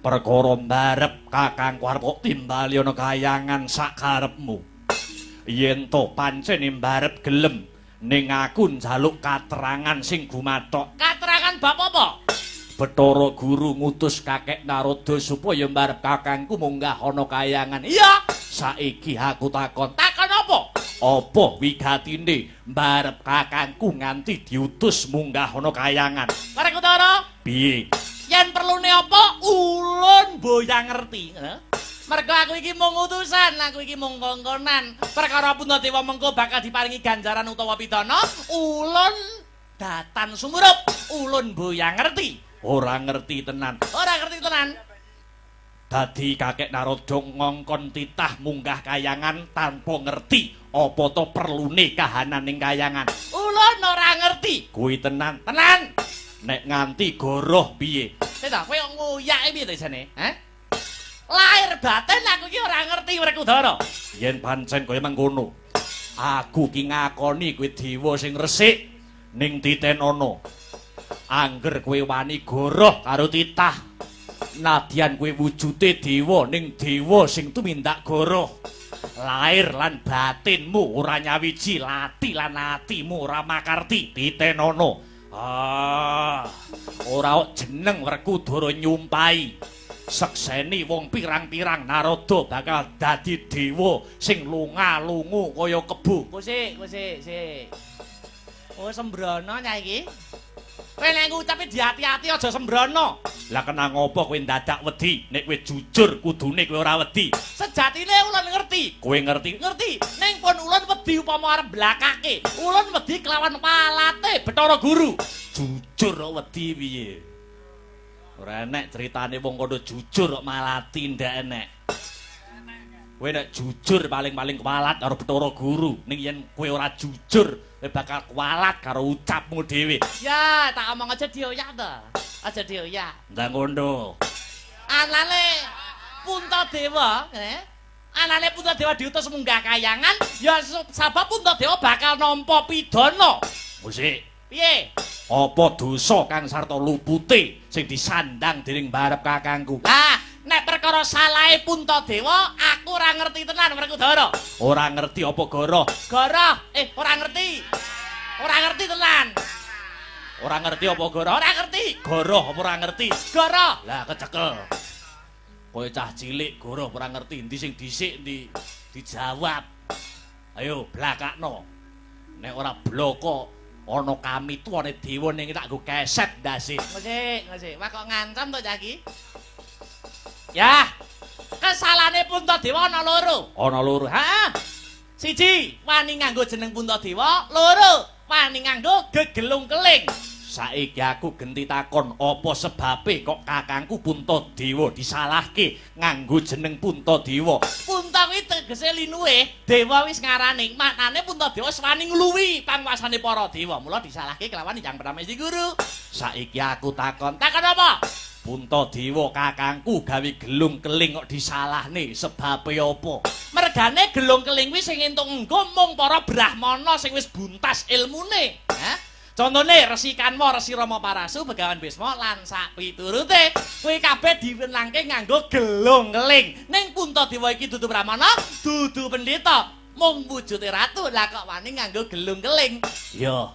Perkara mbarep kakangku arep timbali ana Kahyangan sak karepmu. Yen to pancen mbarep gelem ning aku njaluk katerangan sing gumathok. Katerangan bab apa? Bathara Guru ngutus kakek Narada supaya mbarep kakangku munggah ana Kahyangan. Iya, saiki aku takon. Takon apa? Apa wigatine mbarep kakangku nganti diutus munggah ana Kahyangan? Werkudara, piye? Yen perlune apa? Ulun boyang ngerti. Mergo aku iki mung utusan, aku iki mung kongkonan. Perkara Puntadewa mengko bakal diparingi ganjaran utawa pidana, ulun datan sumurup. Ulun boyang ngerti. Ora ngerti tenan. Dadi kakek Narada ngongkon titah munggah Kahyangan tanpa ngerti apa to perlune kahanan ning Kahyangan. Ulun ora ngerti. Kuwi tenan. Nek nganti goroh piye? Teta kowe ngoyake piye to jane? Lahir batin aku iki ora ngerti Werkudara. Yen pancen kaya mangkono, aku ki ngakoni kowe dewa sing resik ning titen ana. Angger kowe wani goroh karo titah, nadyan kowe wujude dewa ning dewa sing tumindak goroh. Lahir lan batinmu ora nyawiji, lati lan atimu ora makarti titen ana. Ora jeneng Werkudara nyumpahi. Sekseni wong pirang-pirang Narada bakal dadi dewa sing lunga-lungu kaya kebu. Sik. Oh sembrono nya iki. Kowe nek ngucapi diati-ati aja sembrono. Lah kenang apa kowe dadak wedi? Nek kowe jujur kudune kowe ora wedi. Sejatine ulun ngerti. Kowe ngerti. Ning pun ulun wedi upama arep blakake. Ulun wedi kelawan palate Bathara Guru. Jujur kok wedi piye? Ora enek critane wong kono jujur kok malati ndak enek. Kowe nek jujur paling-paling kuwalat karo Bathara Guru, ning yen kowe ora jujur, kowe bakal kuwalat karo ucapmu dhewe. Ya, tak omong aja dioyak to. Aja dioyak. Ndak ngono. Anane Puntadewa, anane Puntadewa diutus munggah Kahyangan, ya sabab Puntadewa bakal nampa pidana. Musik. Piye? Apa dosa kang sarta lupute sing disandang dening mbarep kakangku? Lah, nek nek perkara salahe Puntadewa aku ora ngerti tenan Werkudara. Ora ngerti apa Goro? Goro, ora ngerti. Ora ngerti tenan. Ora ngerti apa Goro? Ora ngerti. Goro apa ora ngerti? Goro. Lah kecekel. Kowe cah cilik Goro ora ngerti endi sing dhisik endi dijawab. Ayo blakakno. Nek ora bloko ana kami tuwane dewa ning tak nggo keset ndase. Ngesik. Wah kok ngancam to cah iki? Ya. Kesalahane Puntadewa ana loro. Ana loro. Ha? Siji, wani nganggo jeneng Puntadewa, loro, wani nganggo gegelung keling. Saiki aku genti takon apa sebabe kok kakangku Puntadewa disalahke nganggo jeneng Puntadewa. Punta kuwi tegese linuwe, dewa wis ngarani. Maknane Puntadewa wani ngluwi panguwasane para dewa. Mula disalahke kelawan Hyang Pramesti Guru. Saiki aku takon apa? Puntadewa kakangku gawe gelung keling kok disalahne sebabe apa? Mergane gelung keling kuwi sing entuk engko mung para brahmana sing wis buntas ilmune. Ha? Contone Resi Kanwa, Resi Rama Parasu, Begawan Bisma lan sak piturute kuwi kabeh diwenangke nganggo gelung keling. Ning Puntadewa iki dudu brahmana, dudu pendeta, mung wujude ratu. Lah kok wani nganggo gelung keling? Yo.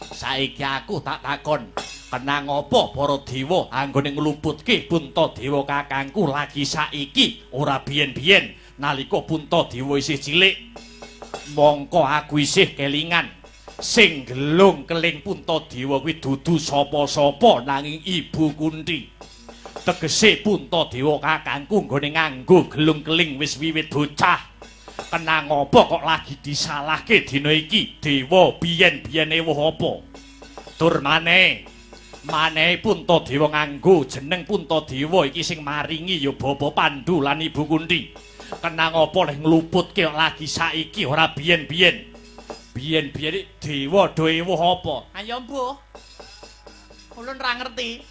Saiki aku tak takon, kenang apa para dewa anggone ngluputke Puntadewa kakangku lagi saiki ora biyen-biyen nalika Puntadewa isih cilik. Mongko aku isih kelingan. Sing gelung keling Puntadewa kuwi dudu sapa-sapa nanging Ibu Kunthi. Tegese Puntadewa kakangku nggone nganggo gelung keling wis wiwit bocah. Kenang apa kok lagi disalahke dina iki? Dewa biyen-biyene woh apa? Tur maneh Puntadewa nganggo jeneng Puntadewa iki sing maringi ya Bapa Pandhu lan Ibu Kunthi. Kenang apa leh ngluputke lagi saiki ora biyen-biyen. Biyen-biyen dewa do ewuh apa? Ayo mbuh. Ulun ra ngerti.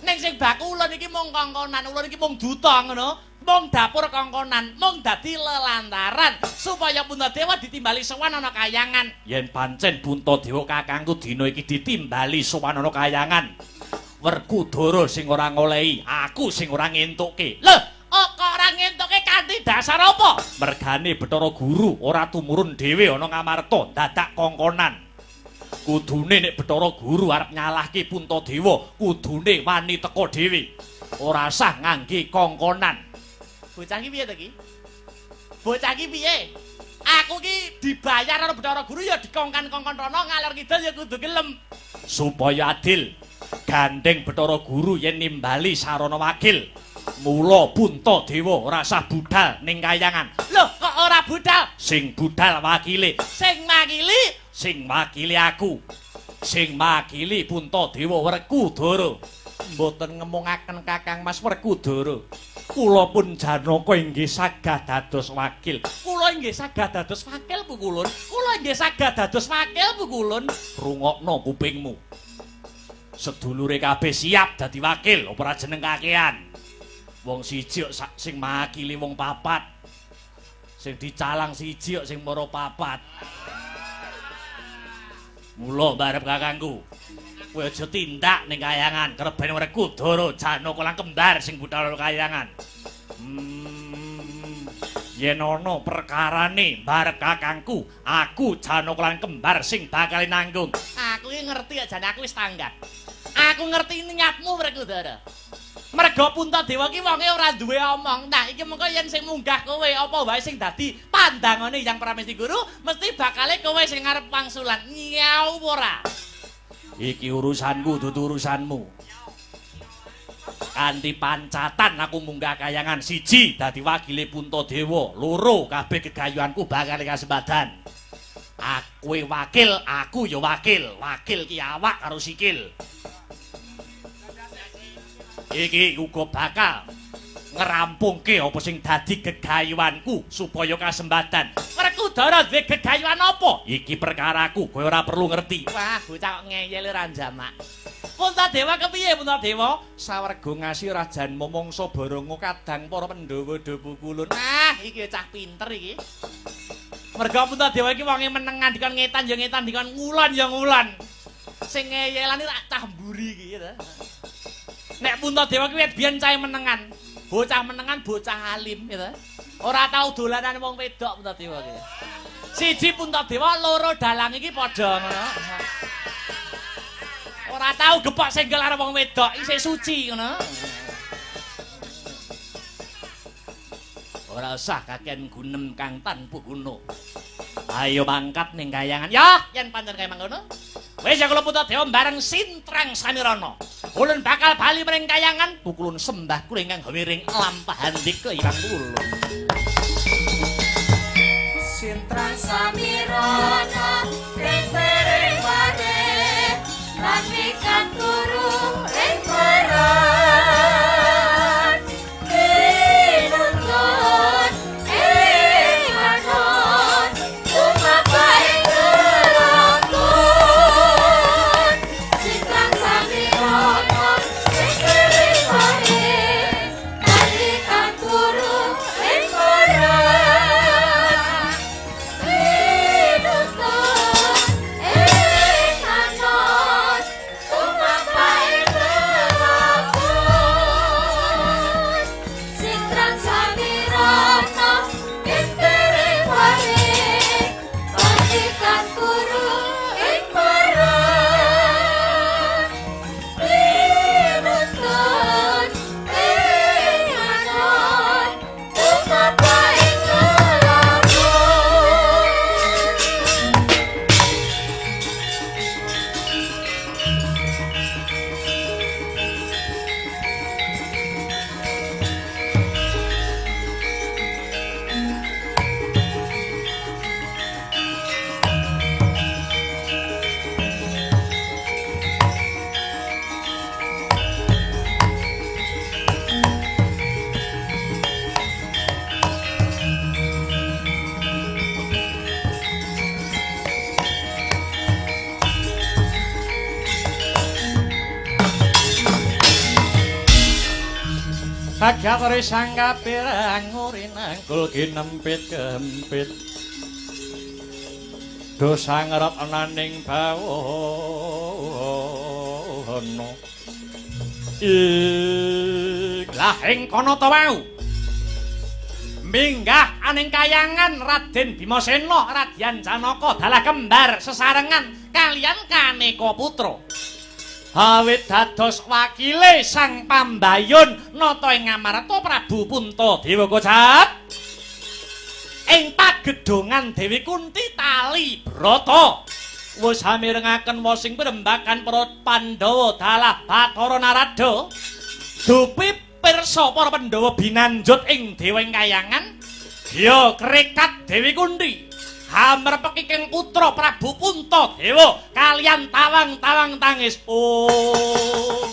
Ning sing baku ulun iki mung kongkonan, ulun iki mung duta ngono. Mung dapur kongkonan, mung dadi lelantaran supaya Puntadewa ditimbali sowan ana kayangan. Yen pancen Puntadewa kakangku dina iki ditimbali sowan ana kayangan, Werkudara sing ora ngolehi, aku sing ora ngentukke. Lho, kok ora ngentukke kanthi dasar apa? Mergane Bathara Guru ora tumurun dhewe ana ngamarta dadak kongkonan. Kudune nek Bathara Guru arep nyalahke Puntadewa, kudune wani teka dhewe. Ora usah ngangge kongkonan. Bocah iki piye to iki? Bocah iki piye? Aku ki dibayar karo Bathara Guru ya dikongkan-kongkon rono ngalor kidul ya kudu gelem. Supaya adil, gandeng Bathara Guru yen nimbali sarana wakil. Mula Puntadewa ora usah budal ning kayangan. Lho, kok ora budal? Sing budal wakile. Sing makili aku. Sing makili Puntadewa Werkudara. Mboten ngemungaken Kakang Mas Werkudara. Kula pun Janaka inggih saged dados wakil. Kula inggih saged dados wakil Bu Kulun. Kula inggih saged dados wakil Bu Kulun. Rungokno kupingmu. Sedulure kabeh siap dadi wakil, ora jeneng kakean. Wong siji kok sing makili wong papat. Sing dicalang siji kok sing mara papat. Mula barep kakangku. Kowe aja tindak ning kayangan kereben Werkudara Janaka lan kembar sing budal kayangan. Yen ana perkarane barep kakangku, aku Janaka lan kembar sing bakal nanggung. Aku iki ngerti jane aku wis tanggap. Aku ngerti niatmu Werkudara. Merga Puntadewa ki wonge ora duwe omong. Nah, iki mengko yen sing munggah kowe apa wae sing dadi pandangane Hyang Pramesti Guru, mesti bakale kowe sing ngarep wangsulan. Nyau ora? Iki urusanku dudu urusanmu. Kanthi pancatan aku munggah kayangan, siji dadi wakile Puntadewa, loro kabeh gegayuhanku bakal kasembadan. Aku wakil, aku ya wakil. Wakil ki awak karo sikil. Iki uga bakal ngerampungke apa sing dadi gegayuhanku supaya kasembadan. Werkudara duwe gegayuhan apa? Iki perkaraku, kowe ora perlu ngerti. Wah, bocah kok ngeyel ora jamak. Puntadewa kepiye Puntadewa? Sawerga ngasih rajan momongso baronga kadang para Pandhawa Dawa Kulun. Ah, iki cah pinter iki. Merga Puntadewa iki wonge menengan dikon ngetan ya ngetan dikon ngulan ya ngulan. Sing ngeyelani rak cah mburi iki to. Nek Puntadewa kuwi biyen cahe menengan. bocah menengan bocah alim gitu. Ora tau dolanan wong wedok Puntadewa iki. Siji Puntadewa, loro dalang iki padha ngono. Ora tau gepok singgel karo wong wedok, isih suci ngono. Ora usah kakean gunem kang tanpa guna. Ayo mangkat ning kayangan. Ya, yen pancen kaya mangkono. Wis ya kula Puntadewa bareng Sintrang Samirana. Ulun bakal bali mring kayangan, pukulun sembah kula ingkang gawiring lampahan dika irang kula. Sintrang Samirana ing dereng ware lan mikan turu ing barat dinuntun ing manon tumapaing kerakun Sintrang Samirana ing dereng ware lan mikan turu ing barat Agawari sangka pirang ngurinangkul ginempit kempit dosa ngerap ananing bawono lah ing kono to wau minggah aning kayangan Raden Bimasena Radyan Janaka dalah kembar sesarengan kalian Kaneka Putra awit dados wakile sang pambayun nata ing Ngamarta Prabu Puntadewa Kocat ing pagedhongan Dewi Kunti Tali Brata wis mirengaken wasing perembakan para Pandhawa dalah Bathara Narada dupi pirsa para Pandhawa binanjut ing deweng kayangan ya krekat Dewi Kunti hamerpek ing putra Prabu Puntadewa kalian tawang-tawang tangis. Oh.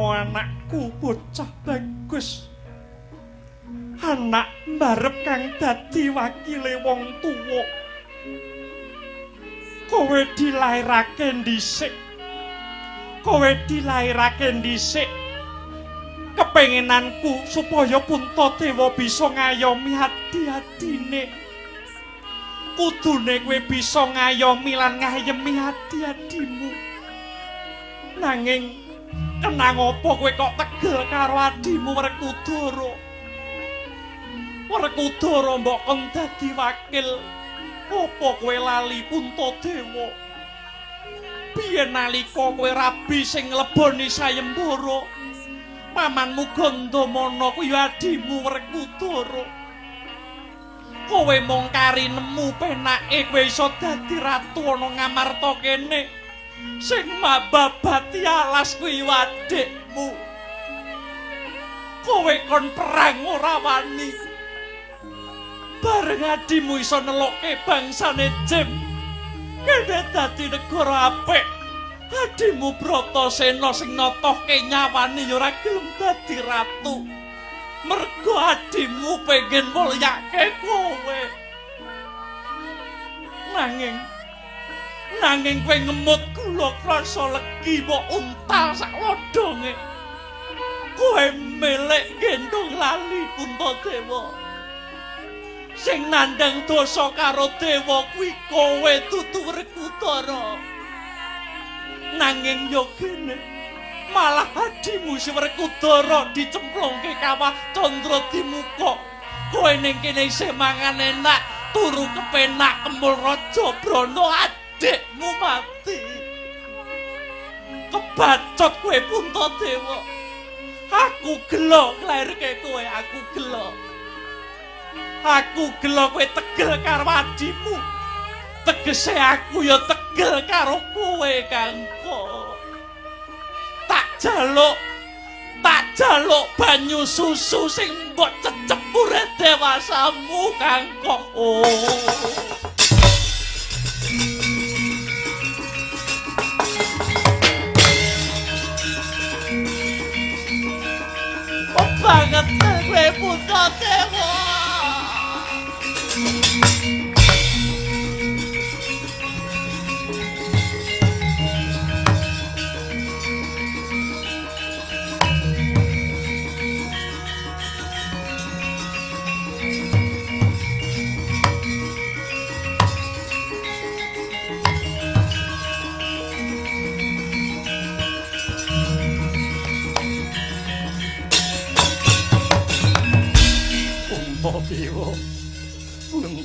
Anakku bocah bagus anak mbarep kang dadi wakile wong tuwa kowe dilairake dhisik kepenginanku supaya Puntadewa bisa ngayomi ati-atine kudune kowe bisa ngayomi lan ngayemi ati-atimu nanging kenang apa kowe kok tegel karo adimu Werkudara? Werkudara mbok kon dadi wakil. Apa kowe lali Puntadewa? Biyen nalika kowe rabi sing ngleboni sayembara, pamanmu Gandamana kuwi adimu Werkudara. Kowe mung kari nemu penake kowe iso dadi ratu ana Ngamarta kene. Sing mababati alas kuwi wadikmu kowe kon perang ora wani bareng adimu iso nelokke bangsane Jim kene dadi negara apik. Adimu Bratasena sing notohke nyawane ya ora gelem dadi ratu. Mergo adimu pengen mulyake kowe. Nanging kowe ngemut kula krasa legi mbok untal sak lodonge. Kowe melek gendong lali Puntadewa. Sing nandhang dosa karo dewa kuwi kowe dudu Werkudara. Nanging yo kene malah adimu si Werkudara dicemplungke kawah Candra Dimuka. Kowe ning kene isih mangan enak, turu kepenak kembul Raja Brana adikmu mati. Kebacot kowe Puntadewa. Aku gelo nglairke kowe, aku gelo. Aku gelo kowe tegel karo adimu. Tegese aku ya tegel karo kowe Kangko. Tak jaluk banyu susu sing mbok cecep urip dewasamu Kangko. Banget kowe Puntadewa.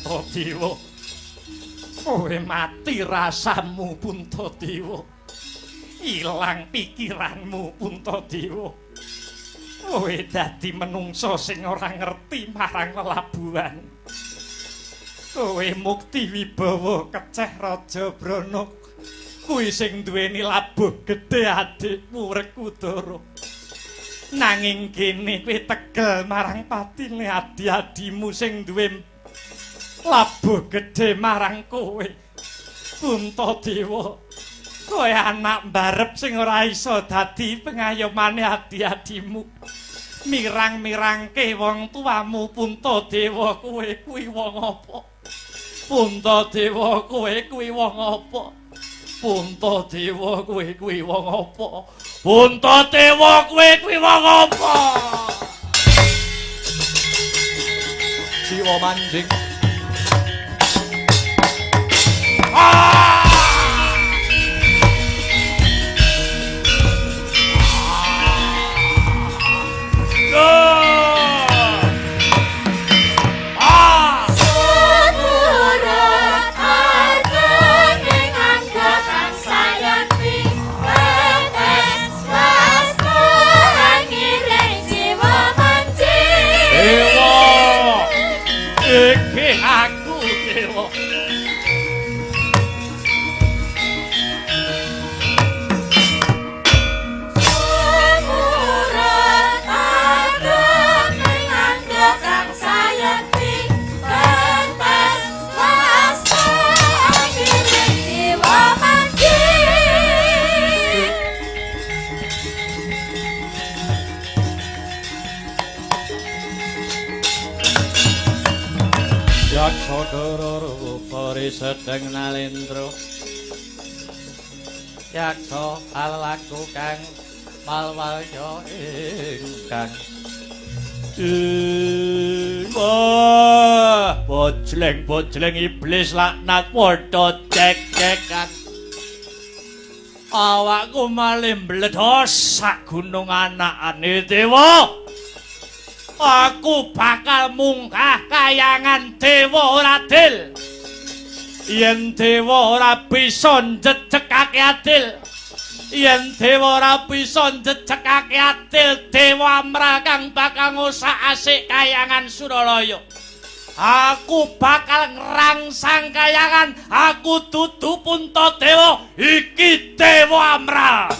Puntadewa, kowe mati rasamu Puntadewa, ilang pikiranmu Puntadewa, kowe dadi menungso sing ora ngerti marang lelabuhan, kowe mukti wibawa keceh Raja Brana, kuwi sing duweni labuh gedhe adikmu Werkudara. Nanging kene kowe tegel marang patine adi-adimu sing duwe labuh gedhe marang kowe. Puntadewa, kowe anak mbarep sing ora iso dadi pengayomane adi-adimu. Mirang-mirangke wong tuamu Puntadewa, kowe kuwi wong apa? Puntadewa, kowe kuwi wong apa? Puntadewa, kowe kuwi wong apa? Puntadewa, kowe kuwi wong apa? Jiwa manjing. Sedeng nalendra yaksa alaku kang malwaya ingkang bojleng iblis laknat padha cek-cekan awakku malih mbledhos sak gunung anakane dewa. Aku bakal munggah kayangan dewa ora adil. Yen dewa ora bisa njejekake adil, yen dewa ora bisa njejekake adil, Dewa Amra kang bakal ngosak asik kayangan Suralaya. Aku bakal ngrangsang kayangan, aku dudu Puntadewa, iki Dewa Amra.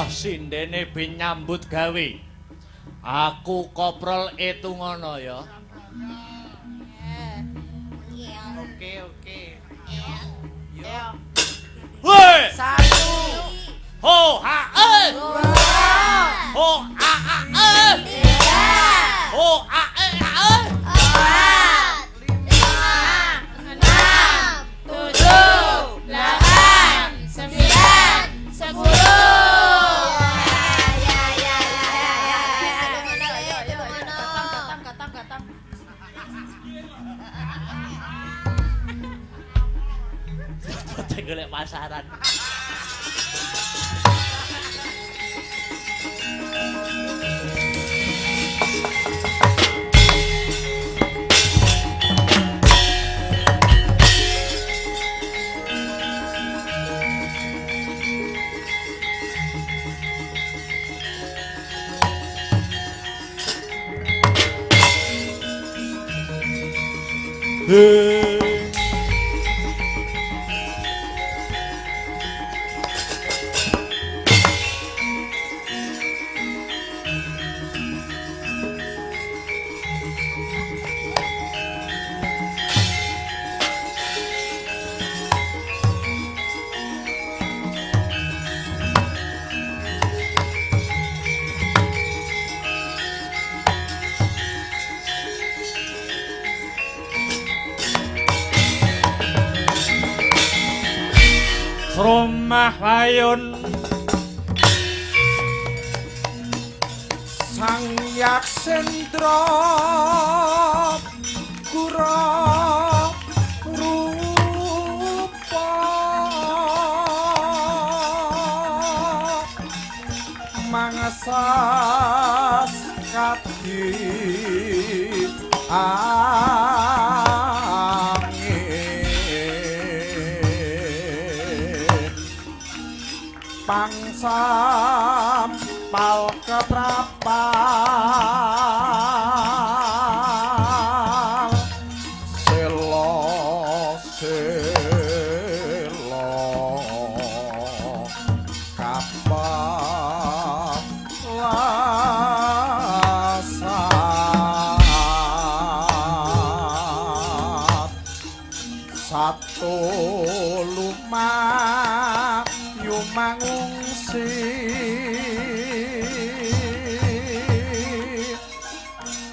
Allah sindene ben nyambut gawe. Aku koprol itu ngono ya. Oke. Woi, 1 ho ha e. Ho a e. Ho a e a e. Boten golek pasaran. Rumah Wayun Sang Yaksendra Kura rupa Mangsas kati pangsam pal keprapal selo kapal lasat satu lumah mangungsi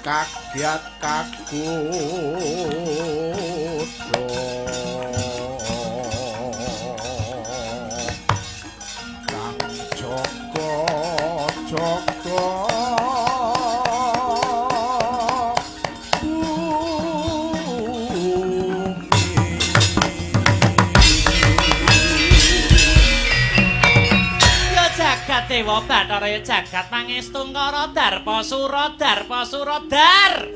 kagiat kakudo kang jogo Dewa Bathara jagat pangestungkara Darpasura Dar.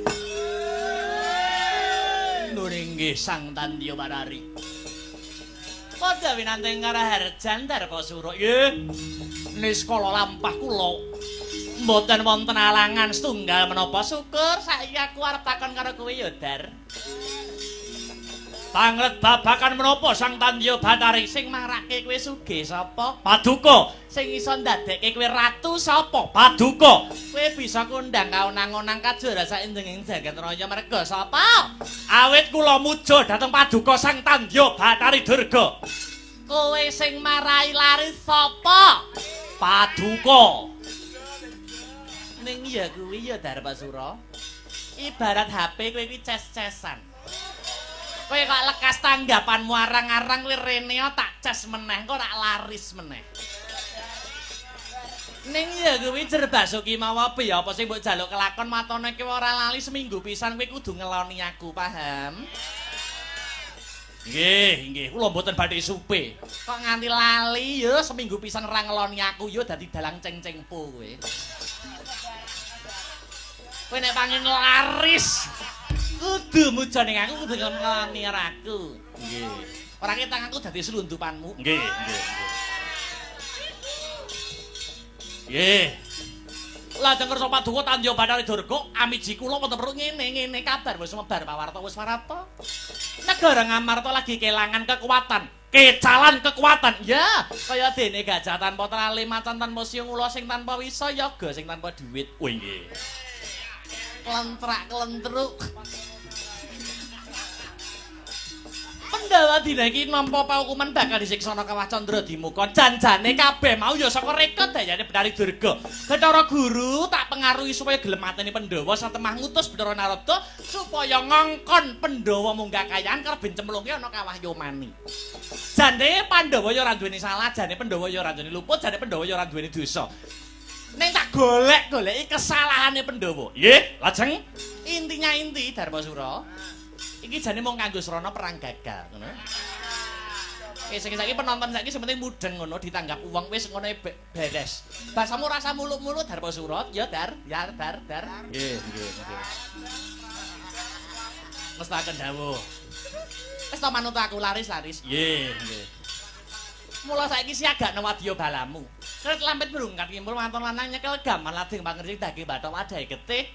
Nuringgih Sang Tandya Barari. Padha winanting Karaharjan Darpasura. Nggih. Niskala lampah kula. Mboten wonten alangan setunggal menapa syukur saiki aku arep takon karo kowe ya Dar. Panglet babakan menapa Sang Tandya Batari sing marake kowe sugih sapa? Paduka. Sing iso ndadekke kowe ratu sapa? Paduka. Kowe bisa kondang kaunang-onang kajara saindenging jagat raya merga sapa? Awit kula muja dhateng Paduka Sang Tandya Batari Durga. Kowe sing marai laris sapa? Paduka. Ning ya kuwi ya Darpasura. Ibarat HP kowe kuwi ces-cesan. Kowe kok lekas tanggapanmu arang-arang kowe rene tak ces meneh, kok rak laris meneh. Ning ya kuwi jer Basuki mau apa ya apa sing mbok jaluk kelakon matane kowe ora lali seminggu pisan kowe kudu ngeloni aku, paham? Nggih, kula mboten badhe supe. Kok nganti lali ya seminggu pisan ora ngeloni aku ya dadi dalang ceng-cengpo kowe. Kowe nek pangin laris kudu muja ning aku kudu ngeloni aku. Nggih. Ora ki tanganku dadi selundupanmu. Nggih. Nggih. Lajeng kersa Paduka Tandya Batari Durga amiji kula wonten perlu ngene kabar wis mebar pawarta wis marata. Negara Ngamarta lagi kelangan kekuatan, kecalan kekuatan. Ya, kaya dene gajah tanpa trale, macan tanpa siung, ula sing tanpa wisa, yoga sing tanpa duit. Oh nggih. Klentrak klentruk. Pandhawa dina iki nampa paukuman bakal disiksa Kawah Candra Dimuka. Janjane kabeh mau ya saka reka dayane Betari Durga. Bathara Guru tak pengaruhi supaya gelem mateni Pandhawa satemah ngutus Bathara Narada supaya ngongkon Pandhawa munggah kayaan kerep cemplungke ana Kawah Yomani. Jane Pandhawa ya ora duweni salah, jane Pandhawa ya ora duweni luput, jane Pandhawa ya ora duweni dosa. Ning tak golek-goleki kesalahane Pandhawa. Nggih, lajeng intinya inti Darmasura. Iki jane mung kanggo srana perang gagal, ngono. Sing saiki penonton saiki sementing mudeng ngono ditanggap uang wis ngono beres. Basamu rasa muluk-muluk Darmasura, ya Dar. Nggih. Mestaken dawuh. Wis ta manut aku laris. Nggih. Mula saiki siagakno wadya balamu. Kret lampit berungkat kimpul manton lanang nyekel gaman lading pangerti daging bathok wadahe getih.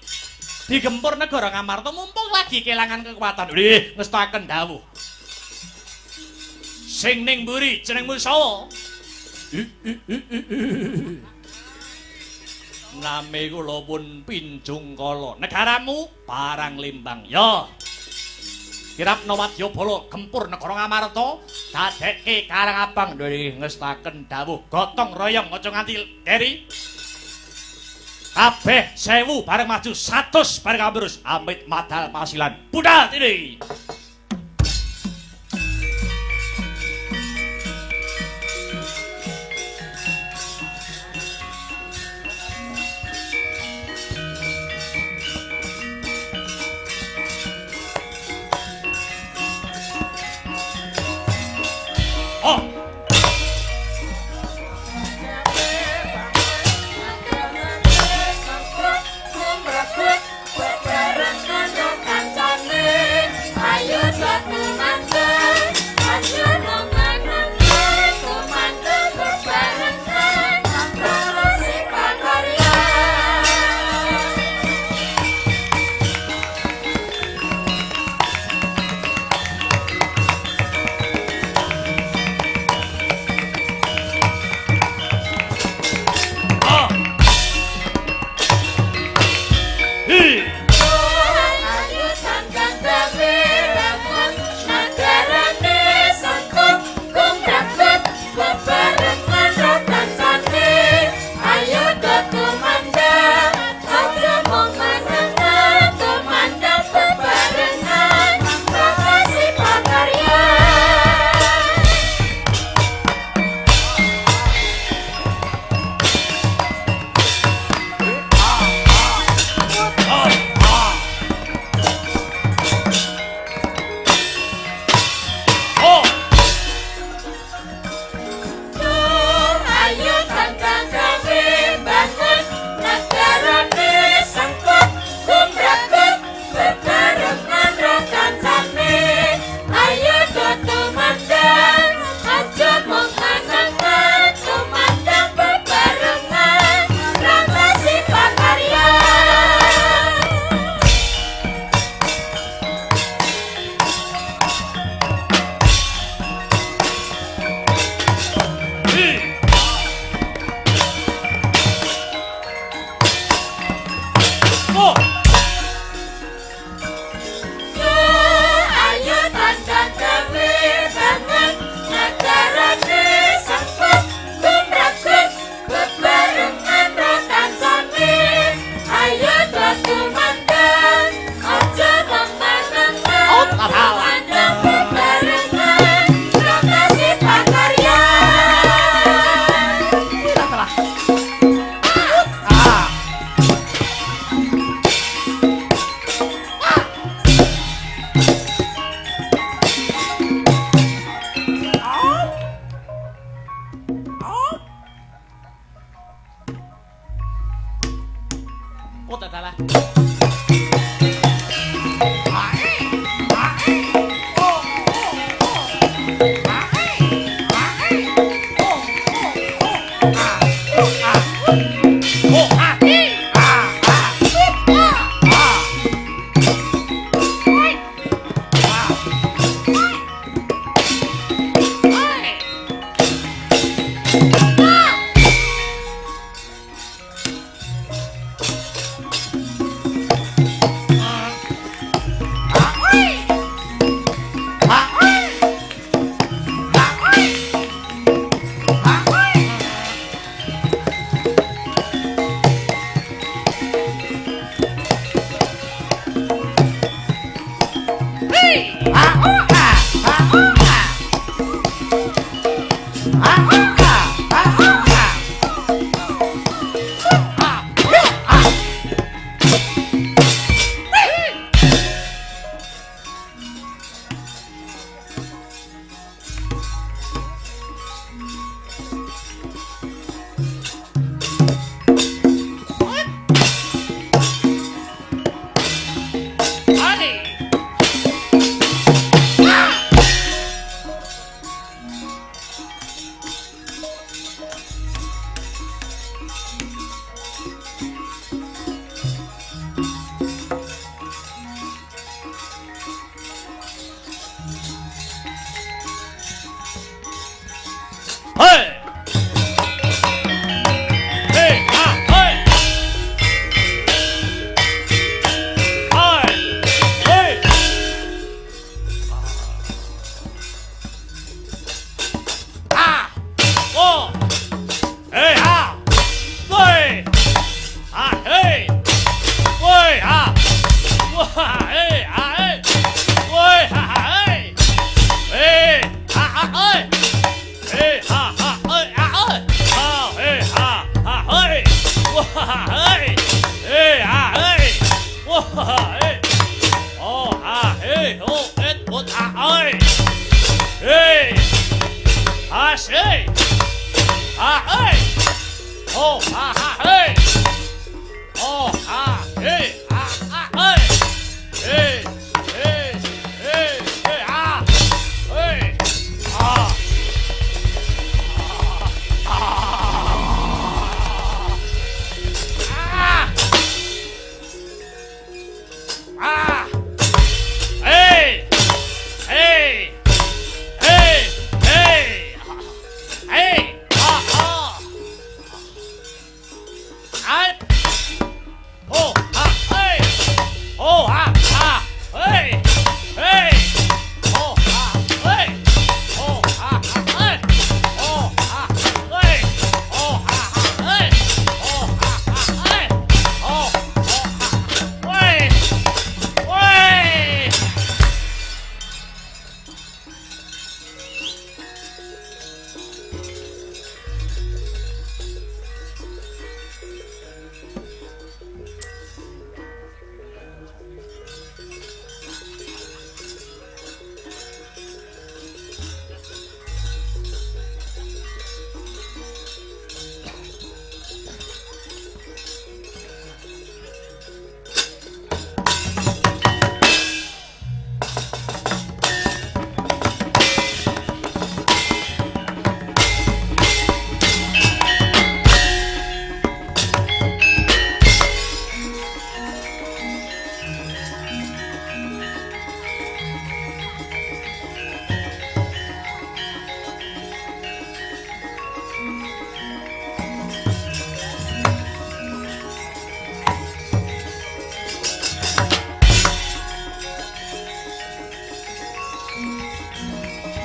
Digempur negara Ngamarta mumpung lagi kelangan kekuatan. Nggih, ngestaken dawuh. Sing ning mburi jenengmu sapa? Name kula pun Pinjung Kala. Negaramu Paranglembang. Ya. Kirapna Wadyabala gempur negara Ngamarta dadekke Karangabang. Nggih, ngestaken dawuh. Gotong royong aja nganti keri. Kabeh 1000 bareng maju 100 bareng ambrus amit madal pasilan budal ini. Oh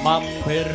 mampir